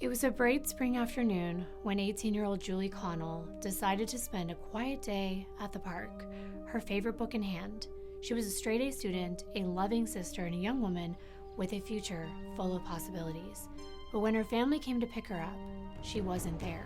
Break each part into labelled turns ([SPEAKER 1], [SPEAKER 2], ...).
[SPEAKER 1] It was a bright spring afternoon when 18-year-old Julie Connell decided to spend a quiet day at the park, her favorite book in hand. She was a straight-A student, a loving sister, and a young woman with a future full of possibilities. But when her family came to pick her up, she wasn't there.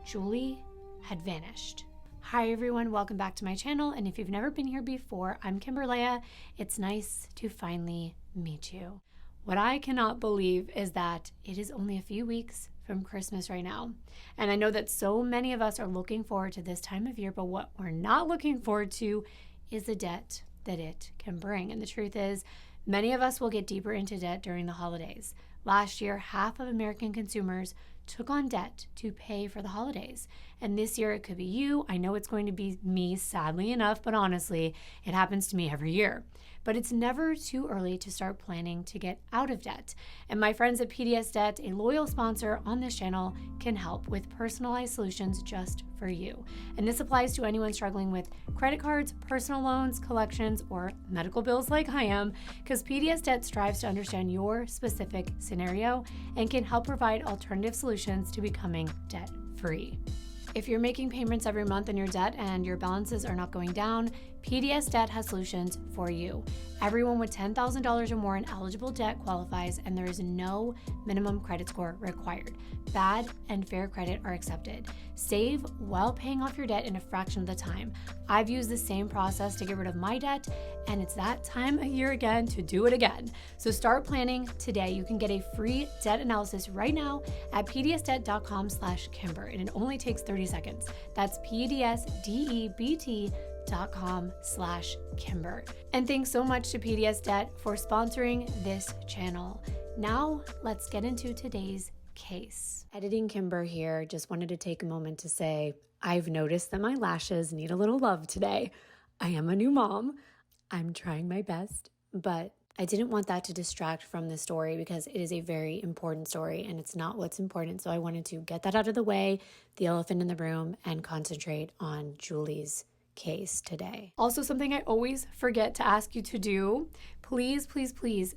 [SPEAKER 1] Julie had vanished. Hi everyone, welcome back to my channel, and if you've never been here before, I'm Kimberlea. It's nice to finally meet you. What I cannot believe is that it is only a few weeks from Christmas right now. And I know that so many of us are looking forward to this time of year, but what we're not looking forward to is the debt that it can bring. And the truth is, many of us will get deeper into debt during the holidays. Last year, half of American consumers took on debt to pay for the holidays. And this year it could be you. I know it's going to be me, sadly enough, but honestly, it happens to me every year. But it's never too early to start planning to get out of debt. And my friends at PDS Debt, a loyal sponsor on this channel, can help with personalized solutions just for you. And this applies to anyone struggling with credit cards, personal loans, collections, or medical bills like I am, because PDS Debt strives to understand your specific scenario and can help provide alternative solutions to becoming debt-free. If you're making payments every month on your debt and your balances are not going down, PDS Debt has solutions for you. Everyone with $10,000 or more in eligible debt qualifies, and there is no minimum credit score required. Bad and fair credit are accepted. Save while paying off your debt in a fraction of the time. I've used the same process to get rid of my debt, and it's that time of year again to do it again. So start planning today. You can get a free debt analysis right now at pdsdebt.com/Kimber, and it only takes 30 seconds. That's pdsdebt.com/Kimber. And thanks so much to PDS Debt for sponsoring this channel. Now let's get into today's case. Editing Kimber here. Just wanted to take a moment to say, I've noticed that my lashes need a little love today. I am a new mom. I'm trying my best, but I didn't want that to distract from the story because it is a very important story and it's not what's important. So I wanted to get that out of the way, the elephant in the room, and concentrate on Julie's case today. Also, something I always forget to ask you to do, please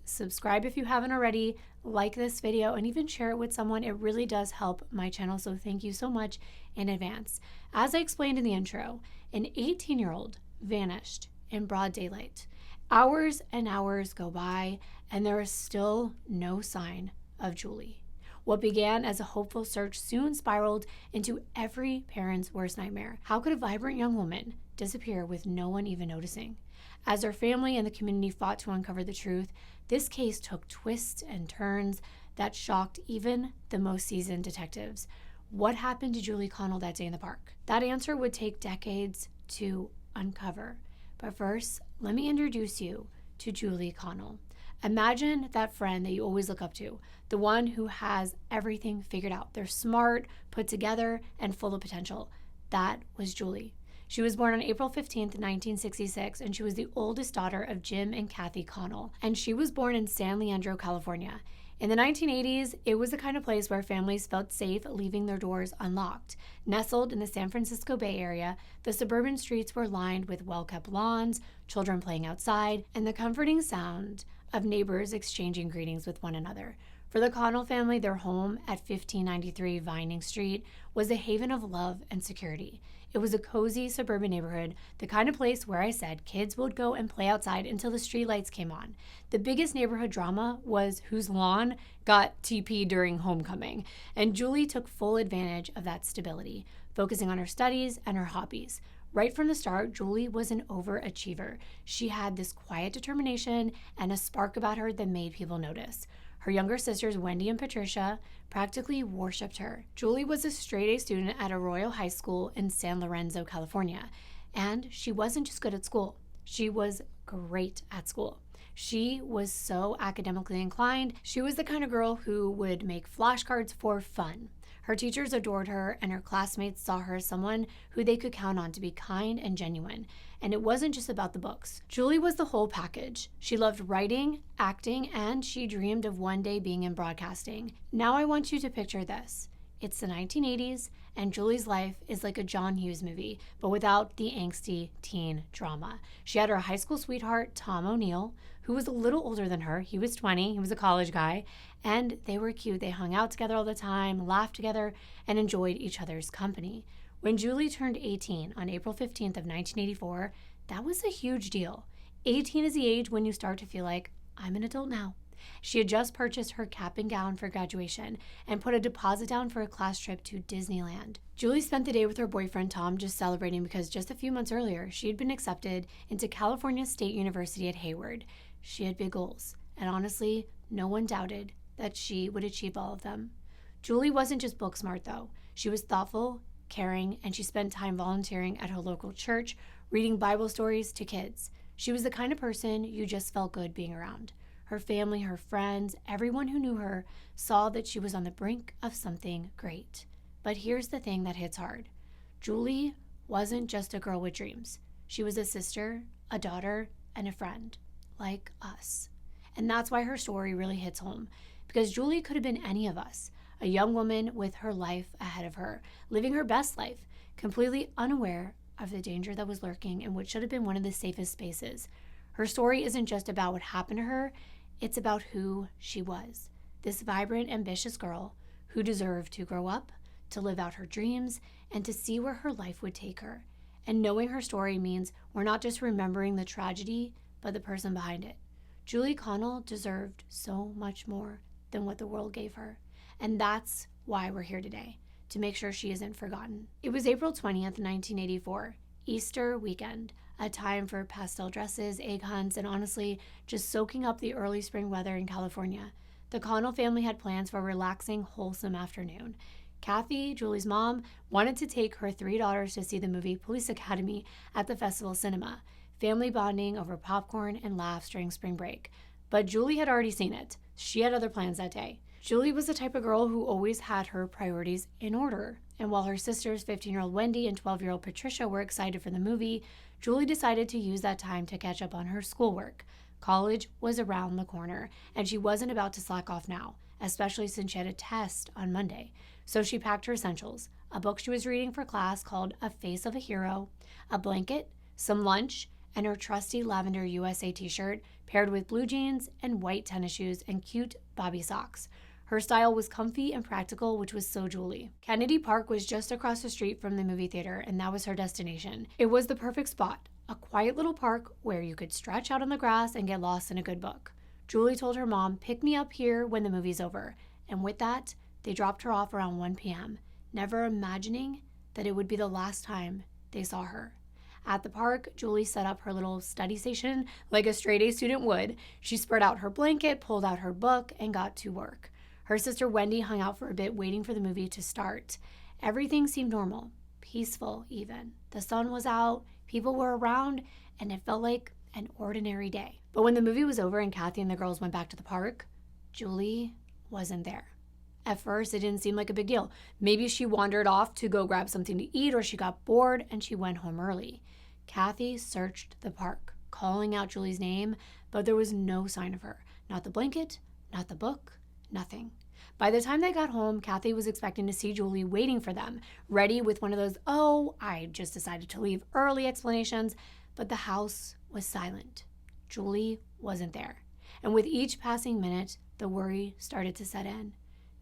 [SPEAKER 1] subscribe if you haven't already, like this video, and even share it with someone. It really does help my channel, so thank you so much in advance. As I explained in the intro, an 18-year-old vanished in broad daylight. Hours and hours go by, and there is still no sign of Julie. What began as a hopeful search soon spiraled into every parent's worst nightmare. How could a vibrant young woman disappear with no one even noticing? As her family and the community fought to uncover the truth, this case took twists and turns that shocked even the most seasoned detectives. What happened to Julie Connell that day in the park? That answer would take decades to uncover. But first, let me introduce you to Julie Connell. Imagine that friend that you always look up to, the one who has everything figured out. They're smart, put together, and full of potential. That was Julie. She was born on April 15th, 1966, and she was the oldest daughter of Jim and Kathy Connell. And she was born in San Leandro, California. In the 1980s, it was the kind of place where families felt safe leaving their doors unlocked. Nestled in the San Francisco Bay Area, the suburban streets were lined with well-kept lawns, children playing outside, and the comforting sound of neighbors exchanging greetings with one another. For the Connell family, their home at 1593 Vining Street was a haven of love and security. It was a cozy suburban neighborhood, the kind of place where I said kids would go and play outside until the streetlights came on. The biggest neighborhood drama was whose lawn got TP during homecoming, and Julie took full advantage of that stability, focusing on her studies and her hobbies. Right from the start, Julie was an overachiever. She had this quiet determination and a spark about her that made people notice. Her younger sisters, Wendy and Patricia, practically worshipped her. Julie was a straight-A student at Arroyo High School in San Lorenzo, California. And she wasn't just good at school. She was great at school. She was so academically inclined. She was the kind of girl who would make flashcards for fun. Her teachers adored her, and her classmates saw her as someone who they could count on to be kind and genuine. And it wasn't just about the books. Julie was the whole package. She loved writing, acting, and she dreamed of one day being in broadcasting. Now I want you to picture this. It's the 1980s, and Julie's life is like a John Hughes movie, but without the angsty teen drama. She had her high school sweetheart, Tom O'Neill, who was a little older than her. He was 20, he was a college guy, and they were cute. They hung out together all the time, laughed together, and enjoyed each other's company. When Julie turned 18 on April 15th of 1984, that was a huge deal. 18 is the age when you start to feel like, I'm an adult now. She had just purchased her cap and gown for graduation and put a deposit down for a class trip to Disneyland. Julie spent the day with her boyfriend Tom just celebrating because just a few months earlier, she had been accepted into California State University at Hayward. She had big goals, and honestly, no one doubted that she would achieve all of them. Julie wasn't just book smart though. She was thoughtful, caring, and she spent time volunteering at her local church, reading Bible stories to kids. She was the kind of person you just felt good being around. Her family, her friends, everyone who knew her saw that she was on the brink of something great. But here's the thing that hits hard. Julie wasn't just a girl with dreams. She was a sister, a daughter, and a friend, like us. And that's why her story really hits home, because Julie could have been any of us, a young woman with her life ahead of her, living her best life, completely unaware of the danger that was lurking in what should have been one of the safest spaces. Her story isn't just about what happened to her, it's about who she was. This vibrant, ambitious girl who deserved to grow up, to live out her dreams, and to see where her life would take her. And knowing her story means we're not just remembering the tragedy, but the person behind it. Julie Connell deserved so much more than what the world gave her. And that's why we're here today, to make sure she isn't forgotten. It was April 20th, 1984, Easter weekend, a time for pastel dresses, egg hunts, and honestly, just soaking up the early spring weather in California. The Connell family had plans for a relaxing, wholesome afternoon. Kathy, Julie's mom, wanted to take her 3 daughters to see the movie Police Academy at the Festival Cinema, family bonding over popcorn and laughs during spring break. But Julie had already seen it. She had other plans that day. Julie was the type of girl who always had her priorities in order. And while her sisters, 15-year-old Wendy and 12-year-old Patricia, were excited for the movie, Julie decided to use that time to catch up on her schoolwork. College was around the corner, and she wasn't about to slack off now, especially since she had a test on Monday. So she packed her essentials, a book she was reading for class called A Face of a Hero, a blanket, some lunch, and her trusty lavender USA t-shirt paired with blue jeans and white tennis shoes and cute bobby socks. Her style was comfy and practical, which was so Julie. Kennedy Park was just across the street from the movie theater, and that was her destination. It was the perfect spot, a quiet little park where you could stretch out on the grass and get lost in a good book. Julie told her mom, "Pick me up here when the movie's over." And with that, they dropped her off around 1 p.m., never imagining that it would be the last time they saw her. At the park, Julie set up her little study station like a straight-A student would. She spread out her blanket, pulled out her book, and got to work. Her sister Wendy hung out for a bit, waiting for the movie to start. Everything seemed normal, peaceful even. The sun was out, people were around, and it felt like an ordinary day. But when the movie was over and Kathy and the girls went back to the park, Julie wasn't there. At first, it didn't seem like a big deal. Maybe she wandered off to go grab something to eat, or she got bored and she went home early. Kathy searched the park, calling out Julie's name, but there was no sign of her. Not the blanket, not the book, nothing. By the time they got home, Kathy was expecting to see Julie waiting for them, ready with one of those, "Oh, I just decided to leave early" explanations, but the house was silent. Julie wasn't there. And with each passing minute, the worry started to set in.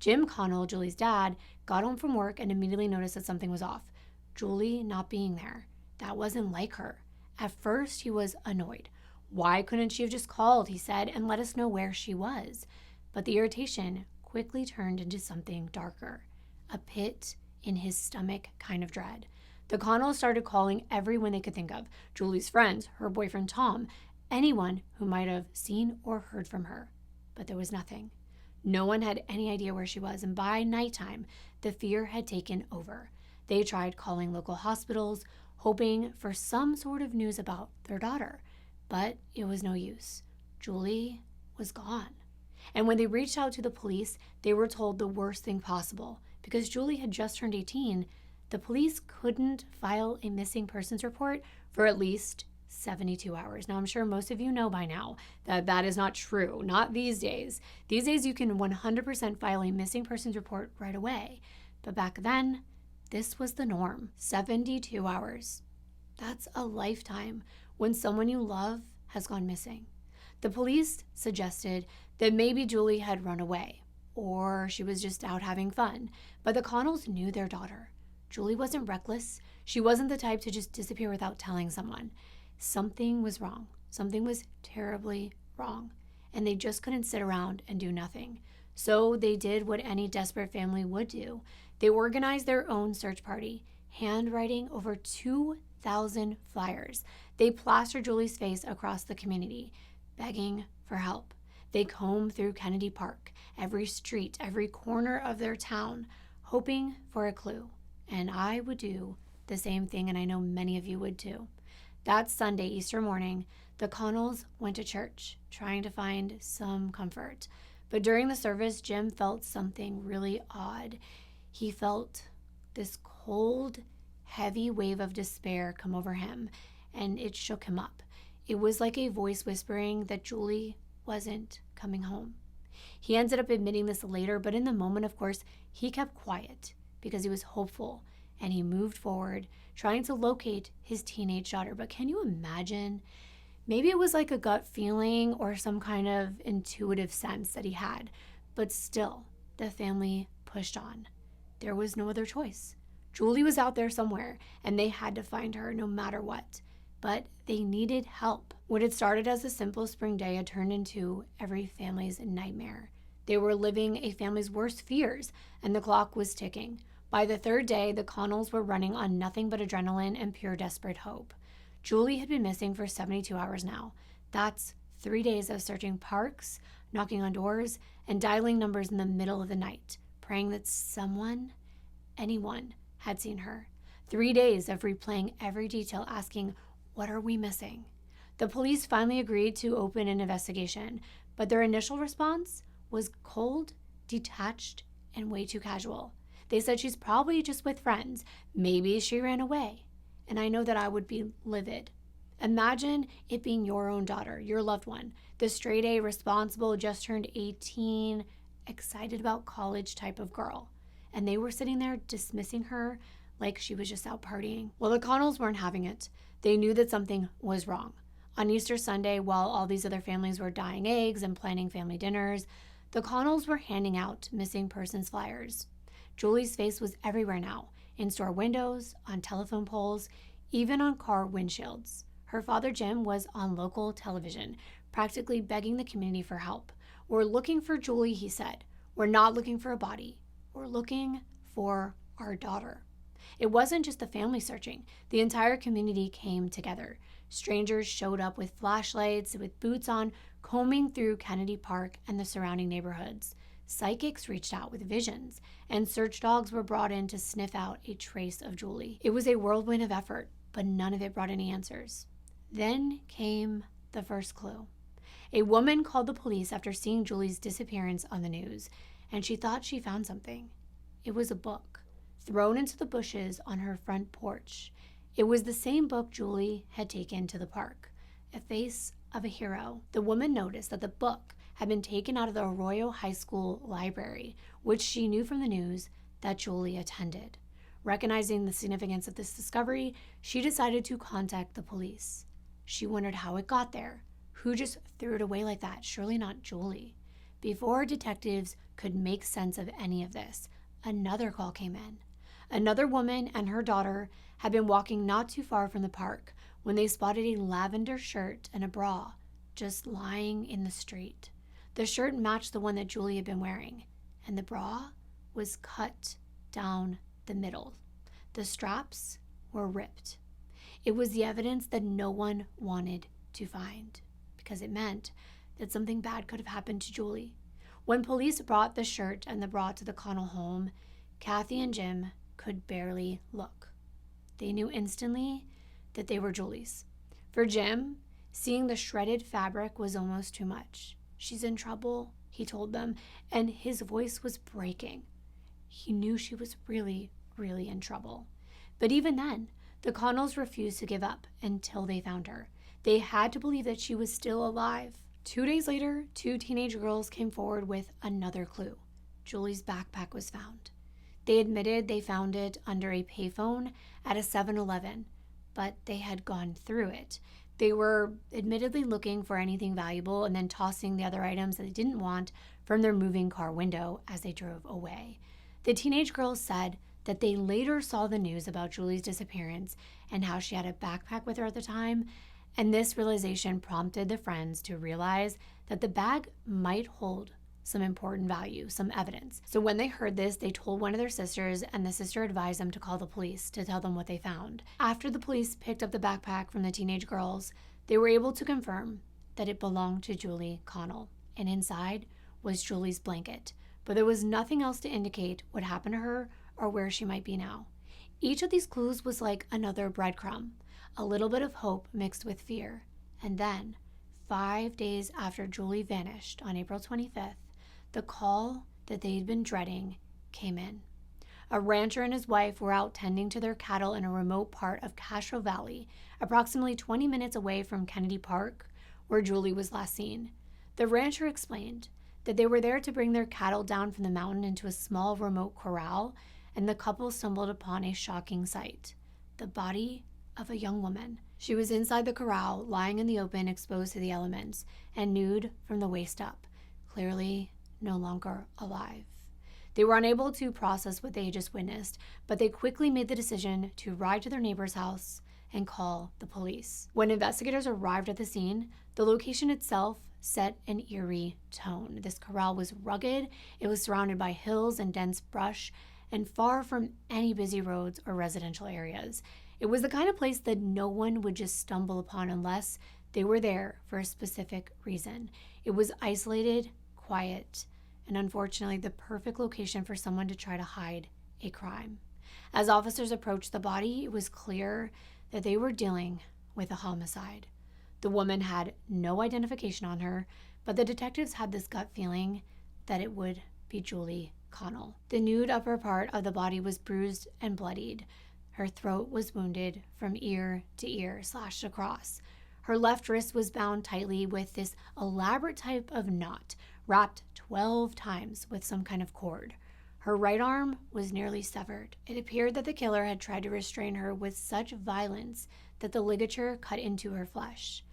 [SPEAKER 1] Jim Connell, Julie's dad, got home from work and immediately noticed that something was off. Julie not being there. That wasn't like her. At first, he was annoyed. Why couldn't she have just called, he said, and let us know where she was? But the irritation quickly turned into something darker, a pit in his stomach kind of dread. The Connells started calling everyone they could think of, Julie's friends, her boyfriend Tom, anyone who might have seen or heard from her. But there was nothing. No one had any idea where she was, and by nighttime, the fear had taken over. They tried calling local hospitals, hoping for some sort of news about their daughter, but it was no use. Julie was gone. And when they reached out to the police, they were told the worst thing possible. Because Julie had just turned 18, the police couldn't file a missing persons report for at least 72 hours. Now, I'm sure most of you know by now that that is not true. Not these days. These days, you can 100% file a missing persons report right away. But back then, this was the norm. 72 hours. That's a lifetime when someone you love has gone missing. The police suggested that maybe Julie had run away, or she was just out having fun, but the Connells knew their daughter. Julie wasn't reckless. She wasn't the type to just disappear without telling someone. Something was wrong. Something was terribly wrong, and they just couldn't sit around and do nothing. So they did what any desperate family would do. They organized their own search party, handwriting over 2,000 flyers. They plastered Julie's face across the community, begging for help. They combed through Kennedy Park, every street, every corner of their town, hoping for a clue. And I would do the same thing, and I know many of you would too. That Sunday, Easter morning, the Connells went to church, trying to find some comfort. But during the service, Jim felt something really odd. He felt this cold, heavy wave of despair come over him, and it shook him up. It was like a voice whispering that Julie wasn't coming home. He ended up admitting this later, but in the moment, of course, he kept quiet because he was hopeful, and he moved forward, trying to locate his teenage daughter. But can you imagine? Maybe it was like a gut feeling or some kind of intuitive sense that he had, but still, the family pushed on. There was no other choice. Julie was out there somewhere, and they had to find her no matter what. But they needed help. What had started as a simple spring day had turned into every family's nightmare. They were living a family's worst fears, and the clock was ticking. By the third day, the Connells were running on nothing but adrenaline and pure desperate hope. Julie had been missing for 72 hours now. That's 3 days of searching parks, knocking on doors, and dialing numbers in the middle of the night, praying that someone, anyone, had seen her. 3 days of replaying every detail, asking, what are we missing? The police finally agreed to open an investigation, but their initial response was cold, detached, and way too casual. They said she's probably just with friends. Maybe she ran away. And I know that I would be livid. Imagine it being your own daughter, your loved one, the straight A, responsible, just turned 18, excited about college type of girl. And they were sitting there dismissing her like she was just out partying. Well, the Connells weren't having it. They knew that something was wrong. On Easter Sunday, while all these other families were dyeing eggs and planning family dinners, the Connells were handing out missing persons flyers. Julie's face was everywhere now, in store windows, on telephone poles, even on car windshields. Her father, Jim, was on local television, practically begging the community for help. We're looking for Julie, he said. We're not looking for a body. We're looking for our daughter. It wasn't just the family searching. The entire community came together. Strangers showed up with flashlights, with boots on, combing through Kennedy Park and the surrounding neighborhoods. Psychics reached out with visions, and search dogs were brought in to sniff out a trace of Julie. It was a whirlwind of effort, but none of it brought any answers. Then came the first clue. A woman called the police after seeing Julie's disappearance on the news, and she thought she found something. It was a book, thrown into the bushes on her front porch. It was the same book Julie had taken to the park, A Face of a Hero. The woman noticed that the book had been taken out of the Arroyo High School library, which she knew from the news that Julie attended. Recognizing the significance of this discovery, she decided to contact the police. She wondered how it got there. Who just threw it away like that? Surely not Julie. Before detectives could make sense of any of this, another call came in. Another woman and her daughter had been walking not too far from the park when they spotted a lavender shirt and a bra just lying in the street. The shirt matched the one that Julie had been wearing, and the bra was cut down the middle. The straps were ripped. It was the evidence that no one wanted to find, because it meant that something bad could have happened to Julie. When police brought the shirt and the bra to the Connell home, Kathy and Jim could barely look. They knew instantly that they were Julie's. For Jim, seeing the shredded fabric was almost too much. She's in trouble, he told them, and his voice was breaking. He knew she was really, really in trouble. But even then, the Connells refused to give up until they found her. They had to believe that she was still alive. 2 days later, 2 teenage girls came forward with another clue. Julie's backpack was found. They admitted they found it under a payphone at a 7-Eleven, but they had gone through it. They were admittedly looking for anything valuable and then tossing the other items that they didn't want from their moving car window as they drove away. The teenage girls said that they later saw the news about Julie's disappearance and how she had a backpack with her at the time, and this realization prompted the friends to realize that the bag might hold some important value, some evidence. So when they heard this, they told one of their sisters, and the sister advised them to call the police to tell them what they found. After the police picked up the backpack from the teenage girls, they were able to confirm that it belonged to Julie Connell, and inside was Julie's blanket. But there was nothing else to indicate what happened to her or where she might be now. Each of these clues was like another breadcrumb, a little bit of hope mixed with fear. And then, 5 days after Julie vanished on April 25th, the call that they had been dreading came in. A rancher and his wife were out tending to their cattle in a remote part of Castro Valley, approximately 20 minutes away from Kennedy Park, where Julie was last seen. The rancher explained that they were there to bring their cattle down from the mountain into a small remote corral, and the couple stumbled upon a shocking sight: the body of a young woman. She was inside the corral, lying in the open, exposed to the elements, and nude from the waist up, clearly no longer alive. They were unable to process what they had just witnessed, but they quickly made the decision to ride to their neighbor's house and call the police. When investigators arrived at the scene, the location itself set an eerie tone. This corral was rugged, it was surrounded by hills and dense brush, and far from any busy roads or residential areas. It was the kind of place that no one would just stumble upon unless they were there for a specific reason. It was isolated, quiet, and unfortunately the perfect location for someone to try to hide a crime. As officers approached the body, it was clear that they were dealing with a homicide. The woman had no identification on her, but the detectives had this gut feeling that it would be Julie Connell. The nude upper part of the body was bruised and bloodied. Her throat was wounded from ear to ear, slashed across. Her left wrist was bound tightly with this elaborate type of knot, wrapped 12 times with some kind of cord. Her right arm was nearly severed. It appeared that the killer had tried to restrain her with such violence that the ligature cut into her flesh.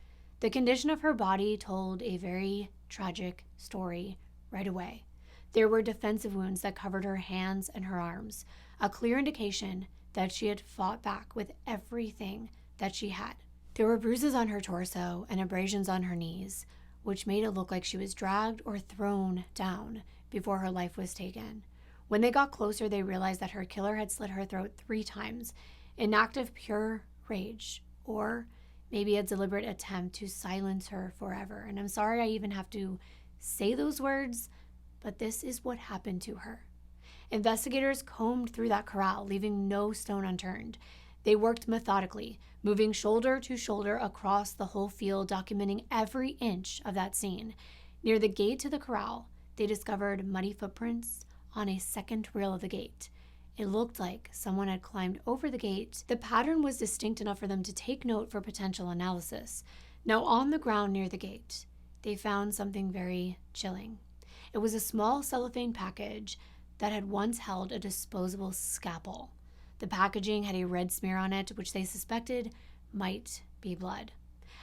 [SPEAKER 1] The condition of her body told a very tragic story right away. There were defensive wounds that covered her hands and her arms, a clear indication that she had fought back with everything that she had. There were bruises on her torso and abrasions on her knees, which made it look like she was dragged or thrown down before her life was taken. When they got closer, they realized that her killer had slit her throat 3 times, an act of pure rage, or maybe a deliberate attempt to silence her forever. And I'm sorry I even have to say those words, but this is what happened to her. Investigators combed through that corral, leaving no stone unturned. They worked methodically, moving shoulder to shoulder across the whole field, documenting every inch of that scene. Near the gate to the corral, they discovered muddy footprints on a second rail of the gate. It looked like someone had climbed over the gate. The pattern was distinct enough for them to take note for potential analysis. Now, on the ground near the gate, they found something very chilling. It was a small cellophane package that had once held a disposable scalpel. The packaging had a red smear on it, which they suspected might be blood.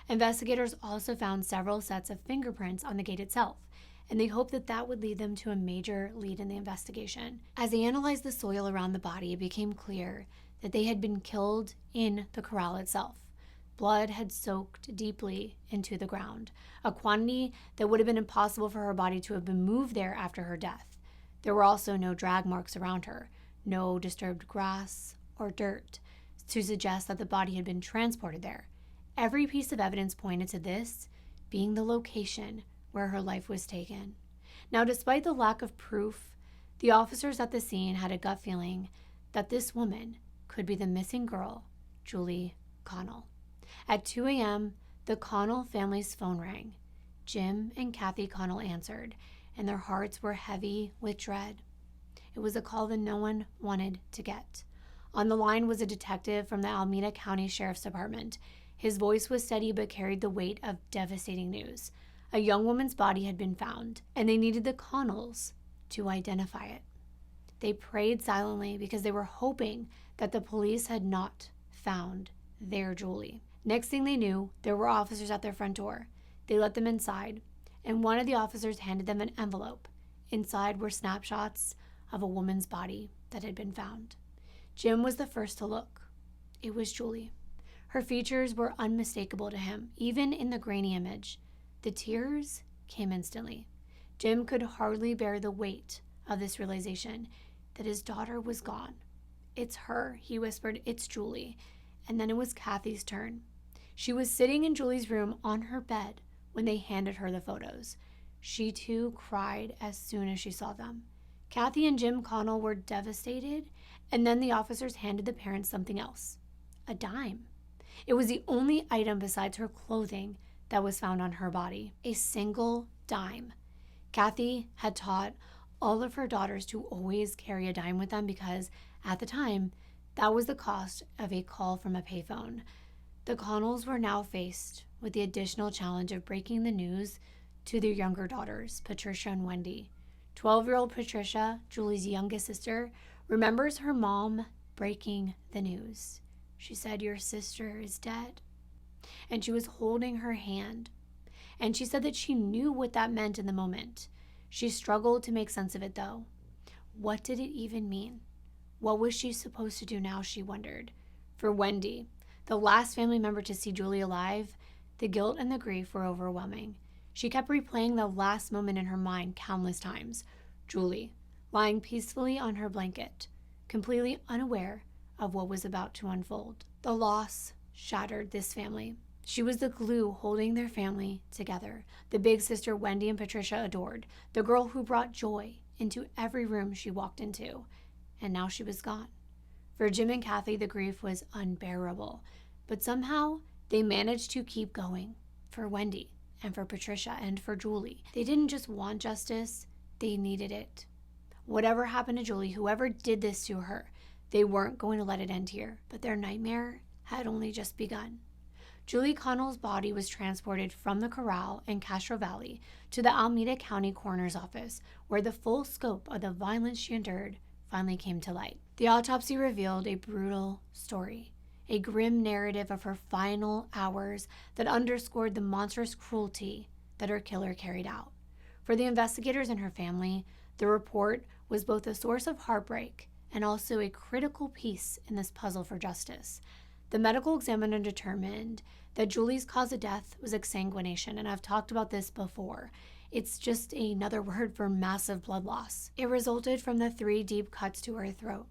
[SPEAKER 1] Investigators also found several sets of fingerprints on the gate itself, and they hoped that that would lead them to a major lead in the investigation. As they analyzed the soil around the body, it became clear that they had been killed in the corral itself. Blood had soaked deeply into the ground, a quantity that would have been impossible for her body to have been moved there after her death. There were also no drag marks around her, no disturbed grass or dirt to suggest that the body had been transported there. Every piece of evidence pointed to this being the location where her life was taken. Now, despite the lack of proof, the officers at the scene had a gut feeling that this woman could be the missing girl, Julie Connell. At 2 a.m., the Connell family's phone rang. Jim and Kathy Connell answered, and their hearts were heavy with dread. It was a call that no one wanted to get. On the line was a detective from the Alameda County Sheriff's Department. His voice was steady but carried the weight of devastating news. A young woman's body had been found, and they needed the Connells to identify it. They prayed silently because they were hoping that the police had not found their Julie. Next thing they knew, there were officers at their front door. They let them inside, and one of the officers handed them an envelope. Inside were snapshots of a woman's body that had been found. Jim was the first to look. It was Julie. Her features were unmistakable to him, even in the grainy image. The tears came instantly. Jim could hardly bear the weight of this realization that his daughter was gone. "It's her," he whispered. "It's Julie." And then it was Kathy's turn. She was sitting in Julie's room on her bed when they handed her the photos. She too cried as soon as she saw them. Kathy and Jim Connell were devastated, and then the officers handed the parents something else. A dime. It was the only item besides her clothing that was found on her body. A single dime. Kathy had taught all of her daughters to always carry a dime with them because, at the time, that was the cost of a call from a payphone. The Connells were now faced with the additional challenge of breaking the news to their younger daughters, Patricia and Wendy. 12-year-old Patricia, Julie's youngest sister, remembers her mom breaking the news. She said, "Your sister is dead." And she was holding her hand. And she said that she knew what that meant in the moment. She struggled to make sense of it, though. What did it even mean? What was she supposed to do now, she wondered. For Wendy, the last family member to see Julie alive, the guilt and the grief were overwhelming. She kept replaying the last moment in her mind countless times. Julie, lying peacefully on her blanket, completely unaware of what was about to unfold. The loss shattered this family. She was the glue holding their family together. The big sister Wendy and Patricia adored, the girl who brought joy into every room she walked into. And now she was gone. For Jim and Kathy, the grief was unbearable. But somehow, they managed to keep going. For Wendy, and for Patricia, and for Julie. They didn't just want justice, they needed it. Whatever happened to Julie, whoever did this to her, they weren't going to let it end here. But their nightmare had only just begun. Julie Connell's body was transported from the corral in Castro Valley to the Alameda County Coroner's Office, where the full scope of the violence she endured finally came to light. The autopsy revealed a brutal story, a grim narrative of her final hours that underscored the monstrous cruelty that her killer carried out. For the investigators and her family, the report was both a source of heartbreak and also a critical piece in this puzzle for justice. The medical examiner determined that Julie's cause of death was exsanguination, and I've talked about this before. It's just another word for massive blood loss. It resulted from the 3 deep cuts to her throat.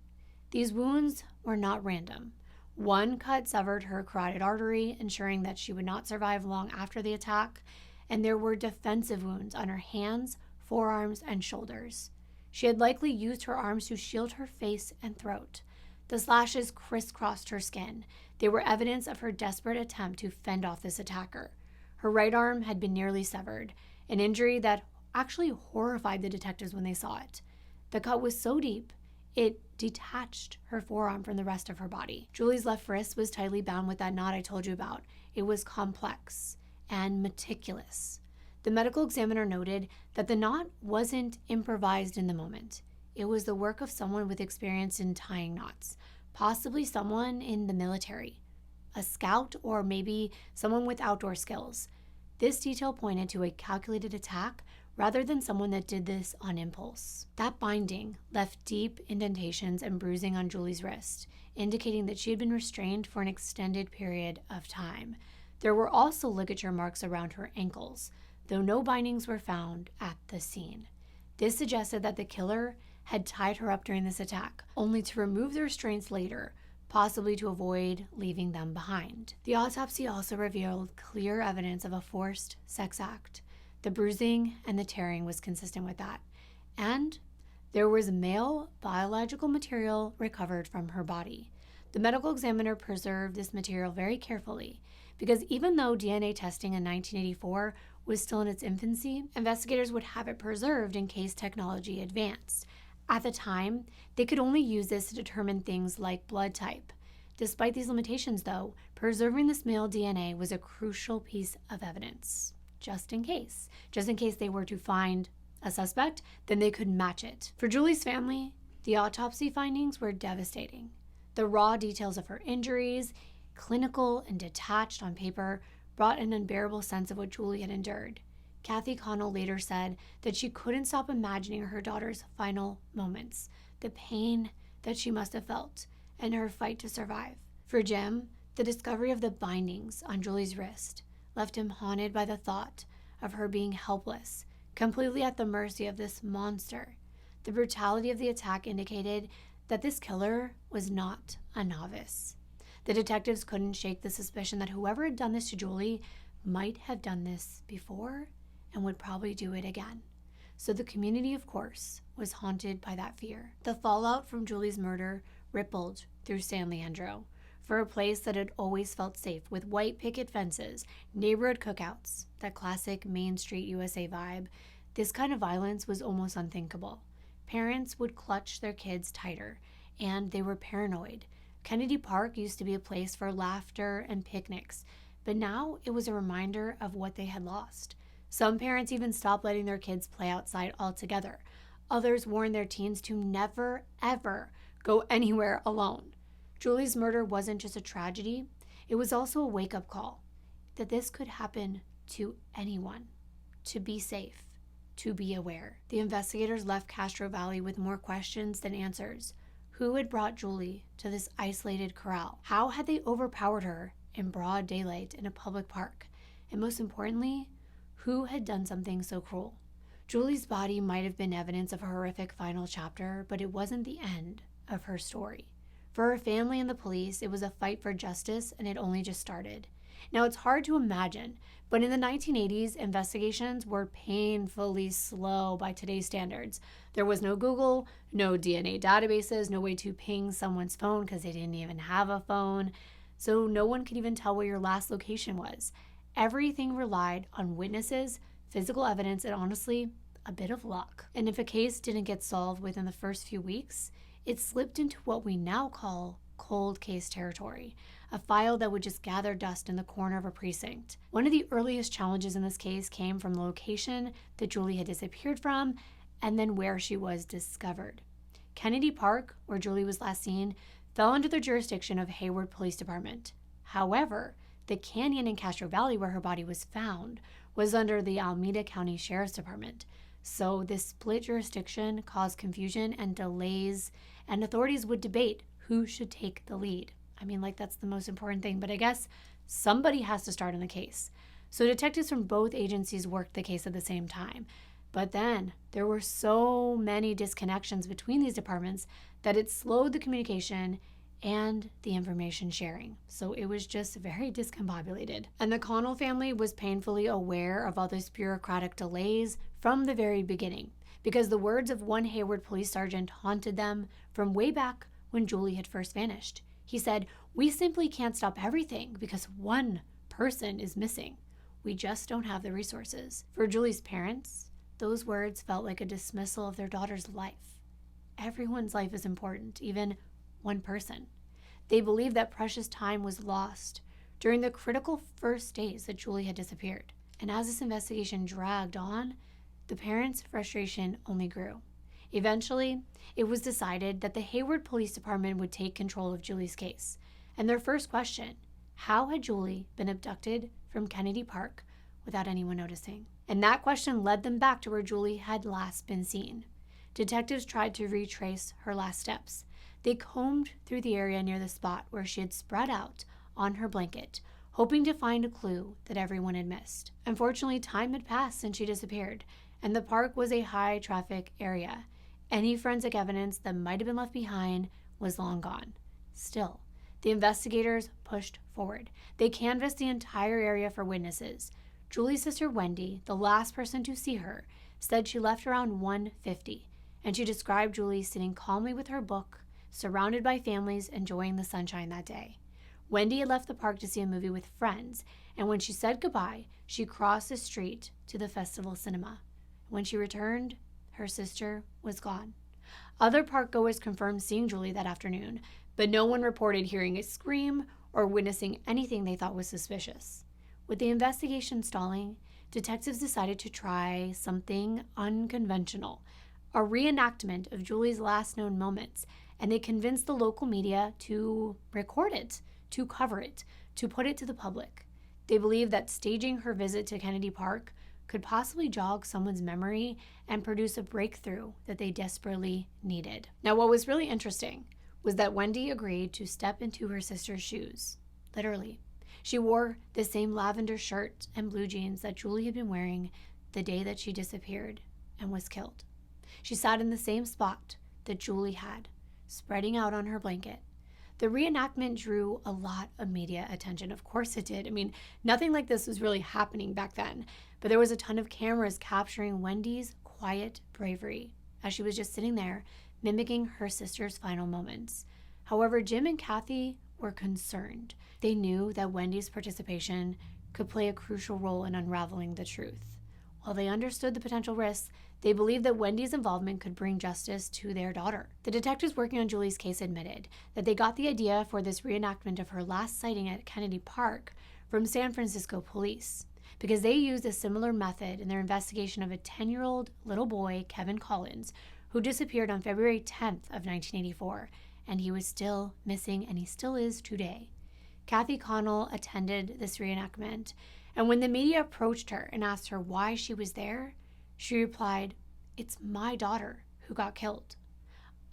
[SPEAKER 1] These wounds were not random. One cut severed her carotid artery, ensuring that she would not survive long after the attack, and there were defensive wounds on her hands, forearms, and shoulders. She had likely used her arms to shield her face and throat. The slashes crisscrossed her skin. They were evidence of her desperate attempt to fend off this attacker. Her right arm had been nearly severed, an injury that actually horrified the detectives when they saw it. The cut was so deep, it detached her forearm from the rest of her body. Julie's left wrist was tightly bound with that knot I told you about. It was complex and meticulous. The medical examiner noted that the knot wasn't improvised in the moment. It was the work of someone with experience in tying knots, possibly someone in the military, a scout, or maybe someone with outdoor skills. This detail pointed to a calculated attack rather than someone that did this on impulse. That binding left deep indentations and bruising on Julie's wrist, indicating that she had been restrained for an extended period of time. There were also ligature marks around her ankles, though no bindings were found at the scene. This suggested that the killer had tied her up during this attack, only to remove the restraints later, possibly to avoid leaving them behind. The autopsy also revealed clear evidence of a forced sex act. The bruising and the tearing was consistent with that. And there was male biological material recovered from her body. The medical examiner preserved this material very carefully because even though DNA testing in 1984 was still in its infancy, investigators would have it preserved in case technology advanced. At the time, they could only use this to determine things like blood type. Despite these limitations, though, preserving this male DNA was a crucial piece of evidence. Just in case they were to find a suspect, then they could match it. For Julie's family, The autopsy findings were devastating. The raw details of her injuries, clinical and detached on paper, brought an unbearable sense of what Julie had endured. Kathy Connell later said that she couldn't stop imagining her daughter's final moments, the pain that she must have felt, and her fight to survive. For Jim, the discovery of the bindings on Julie's wrist left him haunted by the thought of her being helpless, completely at the mercy of this monster. The brutality of the attack indicated that this killer was not a novice. The detectives couldn't shake the suspicion that whoever had done this to Julie might have done this before and would probably do it again. So the community, of course, was haunted by that fear. The fallout from Julie's murder rippled through San Leandro. For a place that had always felt safe with white picket fences, neighborhood cookouts, that classic Main Street USA vibe, this kind of violence was almost unthinkable. Parents would clutch their kids tighter, and they were paranoid. Kennedy Park used to be a place for laughter and picnics, but now it was a reminder of what they had lost. Some parents even stopped letting their kids play outside altogether. Others warned their teens to never, ever go anywhere alone. Julie's murder wasn't just a tragedy, it was also a wake-up call that this could happen to anyone. To be safe, to be aware. The investigators left Castro Valley with more questions than answers. Who had brought Julie to this isolated corral? How had they overpowered her in broad daylight in a public park? And most importantly, who had done something so cruel? Julie's body might have been evidence of a horrific final chapter, but it wasn't the end of her story. For her family and the police, it was a fight for justice, and it only just started. Now, it's hard to imagine, but in the 1980s, investigations were painfully slow by today's standards. There was no Google, no DNA databases, no way to ping someone's phone because they didn't even have a phone. So no one could even tell where your last location was. Everything relied on witnesses, physical evidence, and honestly, a bit of luck. And if a case didn't get solved within the first few weeks, it slipped into what we now call cold case territory, a file that would just gather dust in the corner of a precinct. One of the earliest challenges in this case came from the location that Julie had disappeared from and then where she was discovered. Kennedy Park, where Julie was last seen, fell under the jurisdiction of Hayward Police Department. However, the canyon in Castro Valley where her body was found was under the Alameda County Sheriff's Department. So this split jurisdiction caused confusion and delays, and authorities would debate who should take the lead. I mean, that's the most important thing, but I guess somebody has to start on the case. So detectives from both agencies worked the case at the same time. But then there were so many disconnections between these departments that it slowed the communication and the information sharing. So it was just very discombobulated. And the Connell family was painfully aware of all these bureaucratic delays from the very beginning, because the words of one Hayward police sergeant haunted them from way back when Julie had first vanished. He said, "We simply can't stop everything because one person is missing. We just don't have the resources." For Julie's parents, those words felt like a dismissal of their daughter's life. Everyone's life is important, even one person. They believed that precious time was lost during the critical first days that Julie had disappeared. And as this investigation dragged on, the parents' frustration only grew. Eventually, it was decided that the Hayward Police Department would take control of Julie's case. And their first question, how had Julie been abducted from Kennedy Park without anyone noticing? And that question led them back to where Julie had last been seen. Detectives tried to retrace her last steps. They combed through the area near the spot where she had spread out on her blanket, hoping to find a clue that everyone had missed. Unfortunately, time had passed since she disappeared, and the park was a high-traffic area. Any forensic evidence that might have been left behind was long gone. Still, the investigators pushed forward. They canvassed the entire area for witnesses. Julie's sister Wendy, the last person to see her, said she left around 1:50, and she described Julie sitting calmly with her book, surrounded by families enjoying the sunshine that day. Wendy had left the park to see a movie with friends, and when she said goodbye, she crossed the street to the festival cinema. When she returned, her sister was gone. Other park goers confirmed seeing Julie that afternoon, but no one reported hearing a scream or witnessing anything they thought was suspicious. With the investigation stalling, detectives decided to try something unconventional, a reenactment of Julie's last known moments, and they convinced the local media to record it, to cover it, to put it to the public. They believed that staging her visit to Kennedy Park could possibly jog someone's memory and produce a breakthrough that they desperately needed. Now, what was really interesting was that Wendy agreed to step into her sister's shoes, literally. She wore the same lavender shirt and blue jeans that Julie had been wearing the day that she disappeared and was killed. She sat in the same spot that Julie had, spreading out on her blanket. The reenactment drew a lot of media attention. Of course it did. I mean, nothing like this was really happening back then, but there was a ton of cameras capturing Wendy's quiet bravery as she was just sitting there, mimicking her sister's final moments. However, Jim and Kathy were concerned. They knew that Wendy's participation could play a crucial role in unraveling the truth. While they understood the potential risks, they believed that Wendy's involvement could bring justice to their daughter. The detectives working on Julie's case admitted that they got the idea for this reenactment of her last sighting at Kennedy Park from San Francisco police, because they used a similar method in their investigation of a 10-year-old little boy, Kevin Collins, who disappeared on February 10th of 1984, and he was still missing, and he still is today. Kathy Connell attended this reenactment, and when the media approached her and asked her why she was there, she replied, "It's my daughter who got killed.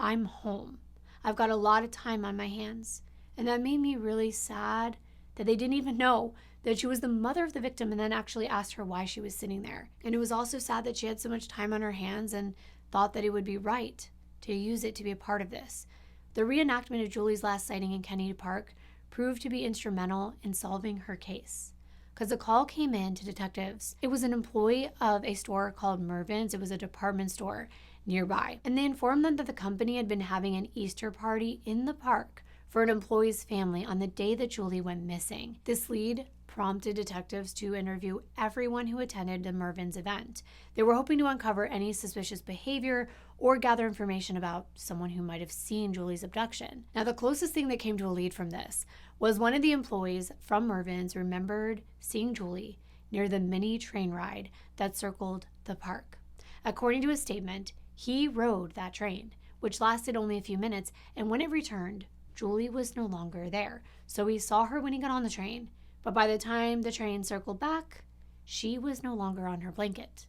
[SPEAKER 1] I'm home. I've got a lot of time on my hands." And that made me really sad that they didn't even know that she was the mother of the victim and then actually asked her why she was sitting there. And it was also sad that she had so much time on her hands and thought that it would be right to use it to be a part of this. The reenactment of Julie's last sighting in Kennedy Park proved to be instrumental in solving her case, because a call came in to detectives. It was an employee of a store called Mervyn's. It was a department store nearby. And they informed them that the company had been having an Easter party in the park for an employee's family on the day that Julie went missing. This lead prompted detectives to interview everyone who attended the Mervyn's event. They were hoping to uncover any suspicious behavior or gather information about someone who might have seen Julie's abduction. Now, the closest thing that came to a lead from this was one of the employees from Mervyn's remembered seeing Julie near the mini train ride that circled the park. According to his statement, he rode that train, which lasted only a few minutes, and when it returned, Julie was no longer there. So he saw her when he got on the train, but by the time the train circled back, she was no longer on her blanket,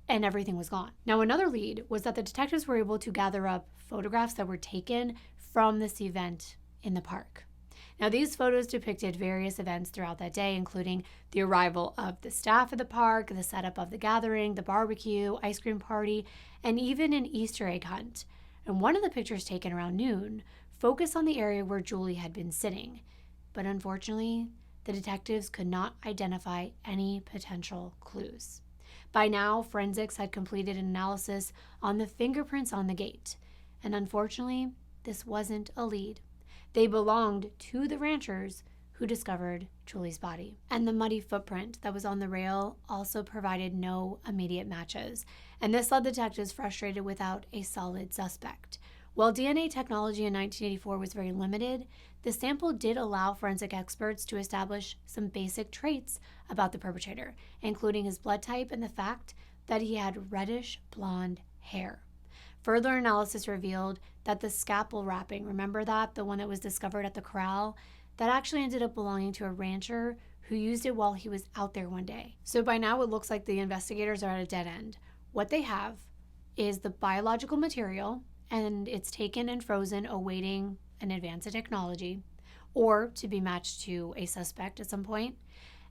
[SPEAKER 1] and everything was gone. Now, another lead was that the detectives were able to gather up photographs that were taken from this event in the park. Now, these photos depicted various events throughout that day, including the arrival of the staff at the park, the setup of the gathering, the barbecue, ice cream party, and even an Easter egg hunt. And one of the pictures taken around noon focused on the area where Julie had been sitting. But unfortunately, the detectives could not identify any potential clues. By now, forensics had completed an analysis on the fingerprints on the gate. And unfortunately, this wasn't a lead. They belonged to the ranchers who discovered Julie's body. And the muddy footprint that was on the rail also provided no immediate matches. And this left detectives frustrated without a solid suspect. While DNA technology in 1984 was very limited, the sample did allow forensic experts to establish some basic traits about the perpetrator, including his blood type and the fact that he had reddish blonde hair. Further analysis revealed that the scalpel wrapping, remember that, the one that was discovered at the corral, that actually ended up belonging to a rancher who used it while he was out there one day. So by now it looks like the investigators are at a dead end. What they have is the biological material, and it's taken and frozen awaiting an advance in technology or to be matched to a suspect at some point.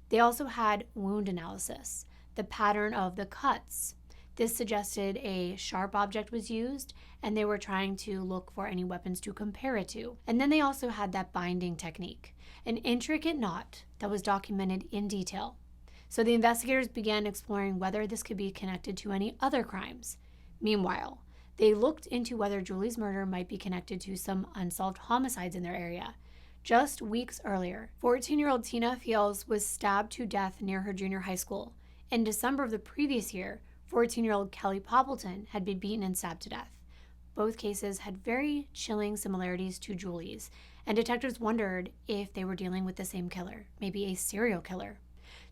[SPEAKER 1] They also had wound analysis, the pattern of the cuts. This suggested a sharp object was used, and they were trying to look for any weapons to compare it to. And then they also had that binding technique, an intricate knot that was documented in detail. So the investigators began exploring whether this could be connected to any other crimes. Meanwhile, they looked into whether Julie's murder might be connected to some unsolved homicides in their area. Just weeks earlier, 14-year-old Tina Fields was stabbed to death near her junior high school. In December of the previous year, 14-year-old Kelly Poppleton had been beaten and stabbed to death. Both cases had very chilling similarities to Julie's, and detectives wondered if they were dealing with the same killer, maybe a serial killer.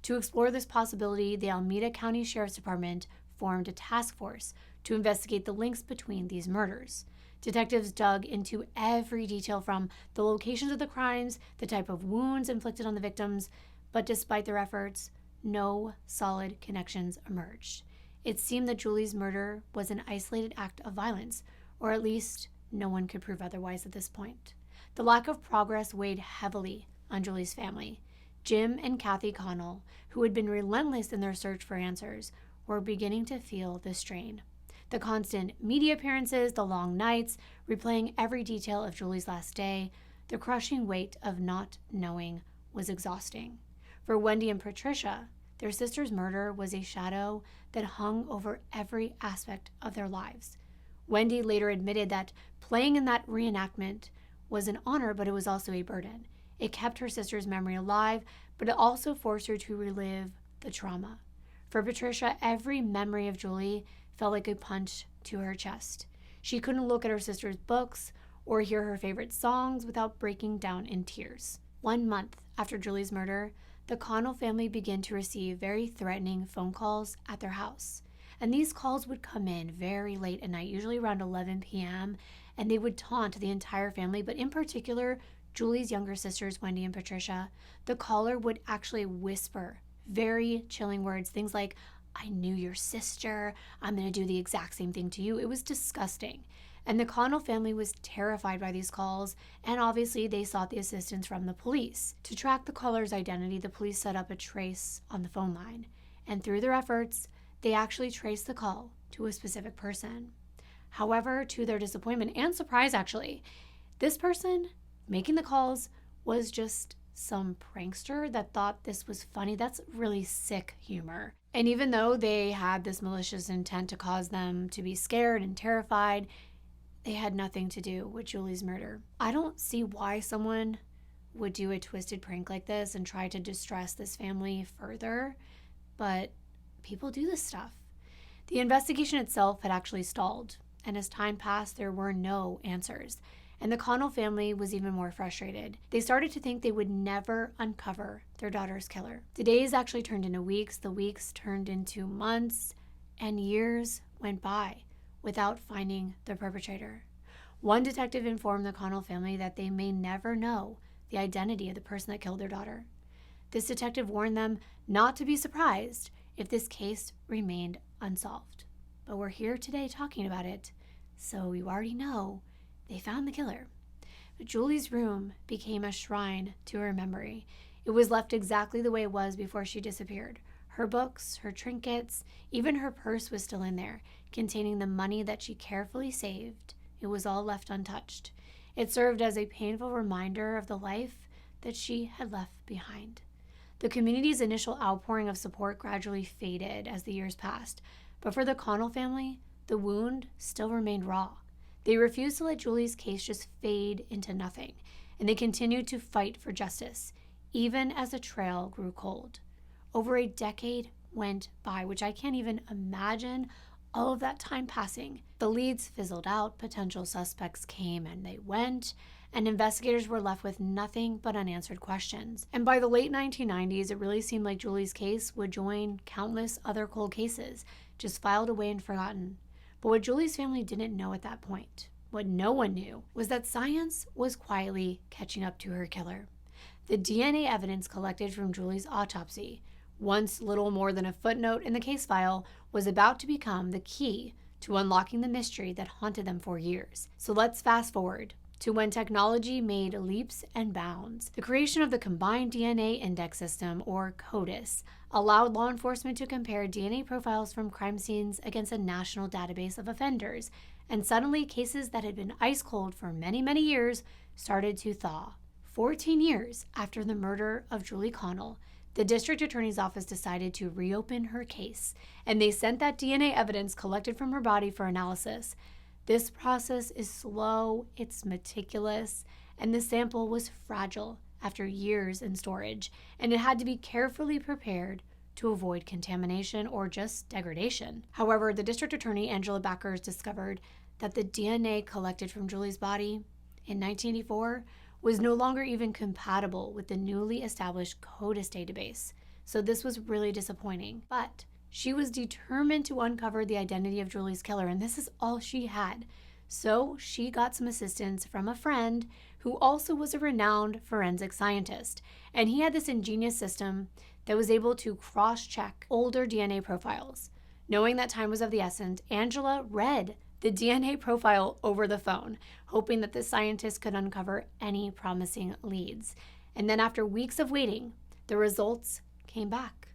[SPEAKER 1] To explore this possibility, the Alameda County Sheriff's Department formed a task force to investigate the links between these murders. Detectives dug into every detail from the locations of the crimes, the type of wounds inflicted on the victims, but despite their efforts, no solid connections emerged. It seemed that Julie's murder was an isolated act of violence, or at least no one could prove otherwise at this point. The lack of progress weighed heavily on Julie's family. Jim and Kathy Connell, who had been relentless in their search for answers, were beginning to feel the strain. The constant media appearances, the long nights, replaying every detail of Julie's last day, the crushing weight of not knowing was exhausting. For Wendy and Patricia, their sister's murder was a shadow that hung over every aspect of their lives. Wendy later admitted that playing in that reenactment was an honor, but it was also a burden. It kept her sister's memory alive, but it also forced her to relive the trauma. For Patricia, every memory of Julie felt like a punch to her chest. She couldn't look at her sister's books or hear her favorite songs without breaking down in tears. 1 month after Julie's murder, the Connell family began to receive very threatening phone calls at their house. And these calls would come in very late at night, usually around 11 p.m., and they would taunt the entire family, but in particular, Julie's younger sisters, Wendy and Patricia. The caller would actually whisper very chilling words, things like, "I knew your sister. I'm going to do the exact same thing to you." It was disgusting. And the Connell family was terrified by these calls, and obviously they sought the assistance from the police. To track the caller's identity, the police set up a trace on the phone line. And through their efforts, they actually traced the call to a specific person. However, to their disappointment and surprise actually, this person making the calls was just some prankster that thought this was funny. That's really sick humor. And even though they had this malicious intent to cause them to be scared and terrified, they had nothing to do with Julie's murder. I don't see why someone would do a twisted prank like this and try to distress this family further, but people do this stuff. The investigation itself had actually stalled, and as time passed, there were no answers. And the Connell family was even more frustrated. They started to think they would never uncover their daughter's killer. The days actually turned into weeks, the weeks turned into months, and years went by without finding the perpetrator. One detective informed the Connell family that they may never know the identity of the person that killed their daughter. This detective warned them not to be surprised if this case remained unsolved. But we're here today talking about it, so you already know they found the killer. But Julie's room became a shrine to her memory. It was left exactly the way it was before she disappeared. Her books, her trinkets, even her purse was still in there, containing the money that she carefully saved. It was all left untouched. It served as a painful reminder of the life that she had left behind. The community's initial outpouring of support gradually faded as the years passed, but for the Connell family, the wound still remained raw. They refused to let Julie's case just fade into nothing, and they continued to fight for justice, even as the trail grew cold. Over a decade went by, which I can't even imagine all of that time passing. The leads fizzled out, potential suspects came and they went, and investigators were left with nothing but unanswered questions. And by the late 1990s, it really seemed like Julie's case would join countless other cold cases, just filed away and forgotten. But what Julie's family didn't know at that point, what no one knew, was that science was quietly catching up to her killer. The DNA evidence collected from Julie's autopsy, once little more than a footnote in the case file, was about to become the key to unlocking the mystery that haunted them for years. So let's fast forward to when technology made leaps and bounds. The creation of the Combined DNA Index System, or CODIS, allowed law enforcement to compare DNA profiles from crime scenes against a national database of offenders, and suddenly cases that had been ice cold for many, many years started to thaw. 14 years after the murder of Julie Connell, the district attorney's office decided to reopen her case, and they sent that DNA evidence collected from her body for analysis. This process is slow, it's meticulous, and the sample was fragile after years in storage, and it had to be carefully prepared to avoid contamination or just degradation. However, the district attorney, Angela Backers, discovered that the DNA collected from Julie's body in 1984 was no longer even compatible with the newly established CODIS database. So this was really disappointing. But She was determined to uncover the identity of Julie's killer, and this is all she had. So she got some assistance from a friend who also was a renowned forensic scientist. And he had this ingenious system that was able to cross-check older DNA profiles. Knowing that time was of the essence, Angela read the DNA profile over the phone, hoping that the scientist could uncover any promising leads. And then after weeks of waiting, the results came back.